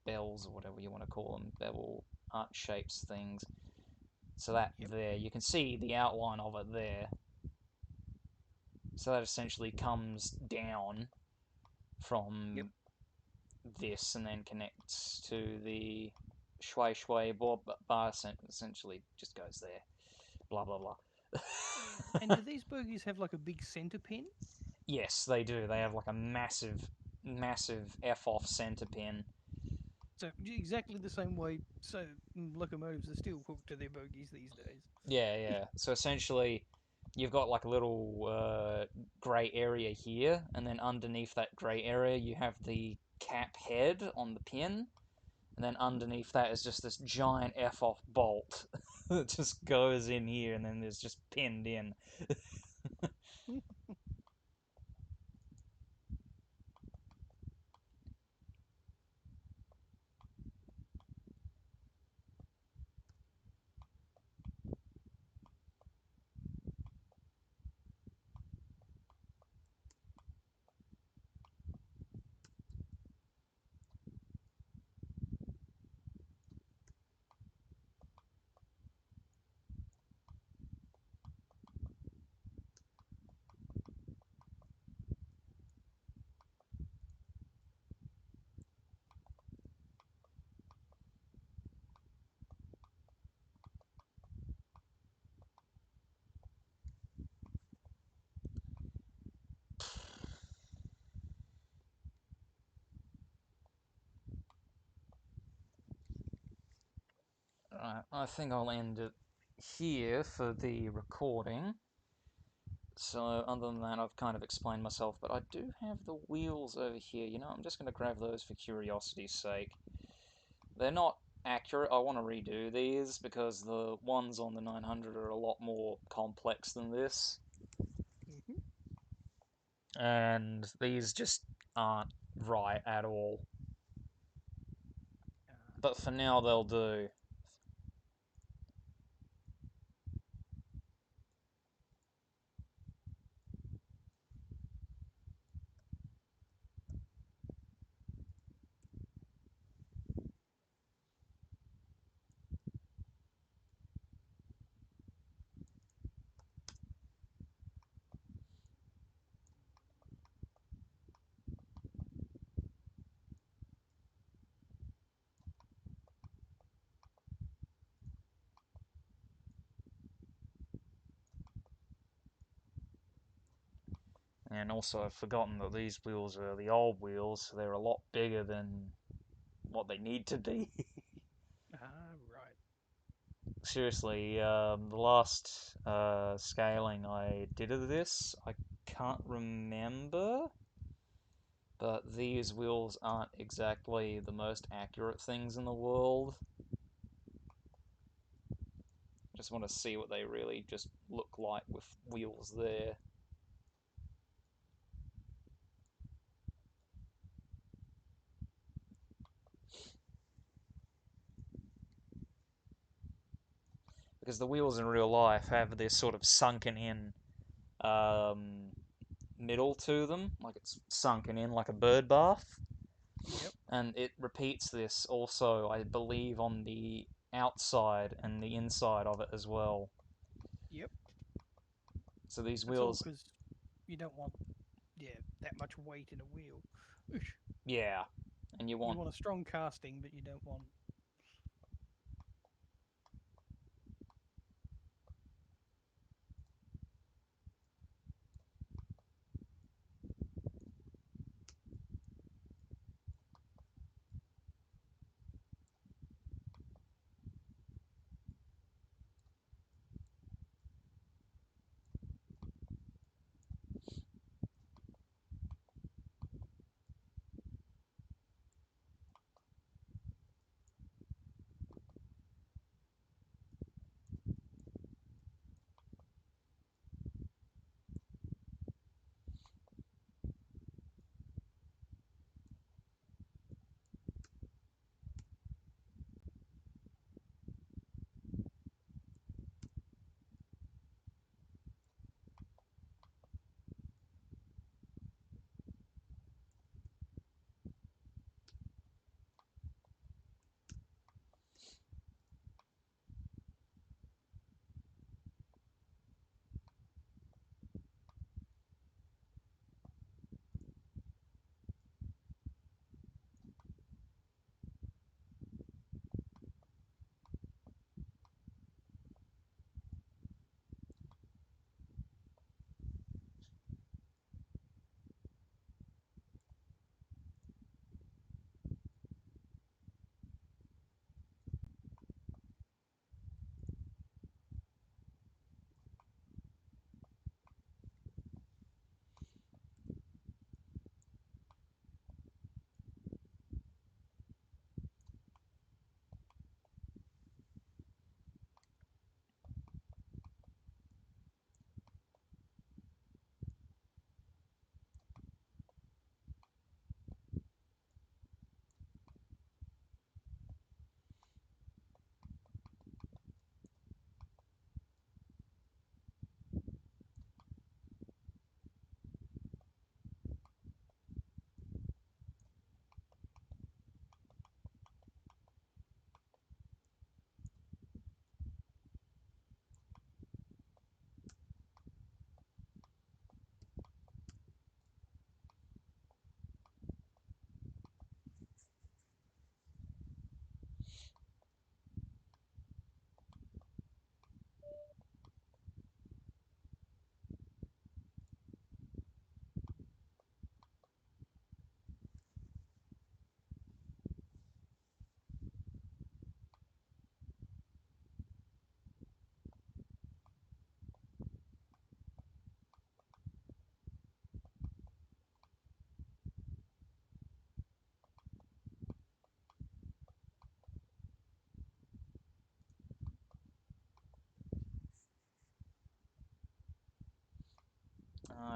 Speaker 2: bells or whatever you want to call them, bevel arch shapes things. So that
Speaker 1: Yep.
Speaker 2: there, you can see the outline of it there. So that essentially comes down
Speaker 1: Yep.
Speaker 2: from this and then connects to the shui shui bar, essentially just goes there. Blah blah blah.
Speaker 1: And do these bogies have like a big center pin?
Speaker 2: Yes, they do. They have like a massive F off center pin.
Speaker 1: So exactly the same way locomotives are still hooked to their bogies these days.
Speaker 2: Yeah, yeah. So essentially, you've got like a little grey area here, and then underneath that grey area, you have the cap head on the pin, and then
Speaker 1: Mhm.
Speaker 2: underneath that is just this giant F off bolt that just goes in here, and then there's just pinned in. Right, I think I'll end it here for the recording. So other than that, I've kind of explained myself, but I do have the wheels over here. You know, I'm just going to grab those for curiosity's sake. They're not accurate. I want to redo these because the ones on the 900 are a lot more complex than this,
Speaker 1: Mhm.
Speaker 2: and these just aren't right at all.
Speaker 1: Ah,
Speaker 2: But for now, they'll do. And also, I've forgotten that these wheels are the old wheels, so they're a lot bigger than what they need to be.
Speaker 1: Ah, right.
Speaker 2: Seriously, the last scaling I did of this, I can't remember, but these wheels aren't exactly the most accurate things in the world. I just want to see what they really just look like with wheels there. Because the wheels in real life have this sort of sunken in um, middle to them, like it's sunken in like a bird bath.
Speaker 1: Yep.
Speaker 2: And it repeats this also, I believe, on the outside and the inside of it as well.
Speaker 1: Yep.
Speaker 2: So these
Speaker 1: That's all
Speaker 2: wheels,
Speaker 1: because you don't want, yeah, that much weight in a wheel. Oosh.
Speaker 2: yeah, and you
Speaker 1: You
Speaker 2: want,
Speaker 1: want a strong casting, but you don't want.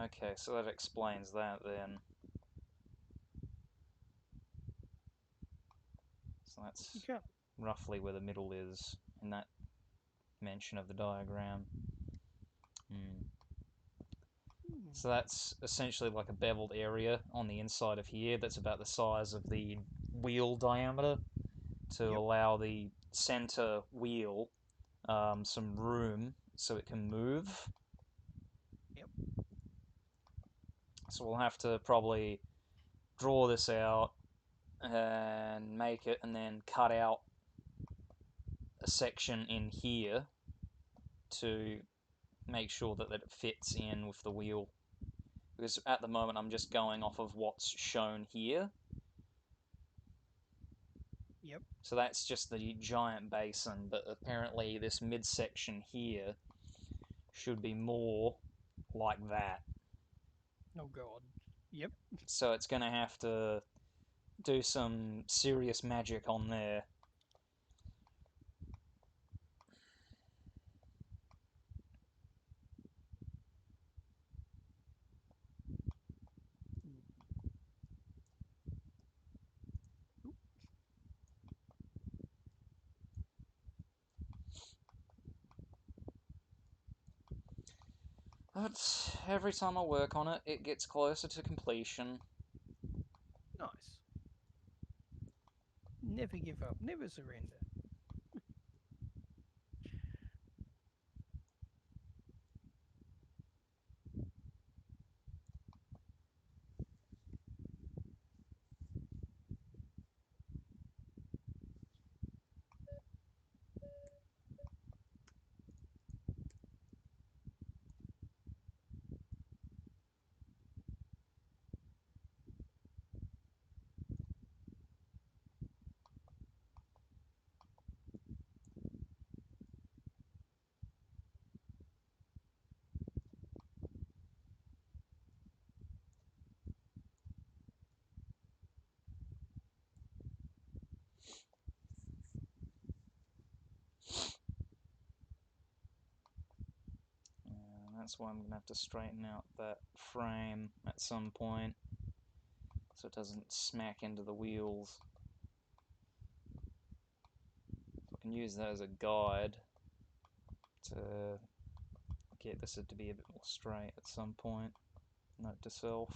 Speaker 2: okay, so that explains that then. So
Speaker 1: You
Speaker 2: that's
Speaker 1: can't.
Speaker 2: roughly where the middle is in that mention of the diagram. Hmm.
Speaker 1: Hmm.
Speaker 2: So that's essentially like a beveled area on the inside of here that's about the size of the wheel diameter to
Speaker 1: Yep.
Speaker 2: allow the center wheel some room so it can move.
Speaker 1: Yep.
Speaker 2: So we'll have to probably draw this out and make it and then cut out a section in here to make sure that it fits in with the wheel. because at the moment I'm just going off of what's shown here.
Speaker 1: Yep.
Speaker 2: So that's just the giant basin, but apparently this midsection here should be more like that.
Speaker 1: Oh god. Yep.
Speaker 2: So it's going to have to do some serious magic on there. But every time I work on it, it gets closer to completion.
Speaker 1: Nice. Never give up. Never surrender.
Speaker 2: And that's why I'm going to have to straighten out that frame at some point so it doesn't smack into the wheels. So I can use that as a guide to get this to be a bit more straight at some point. Note to self.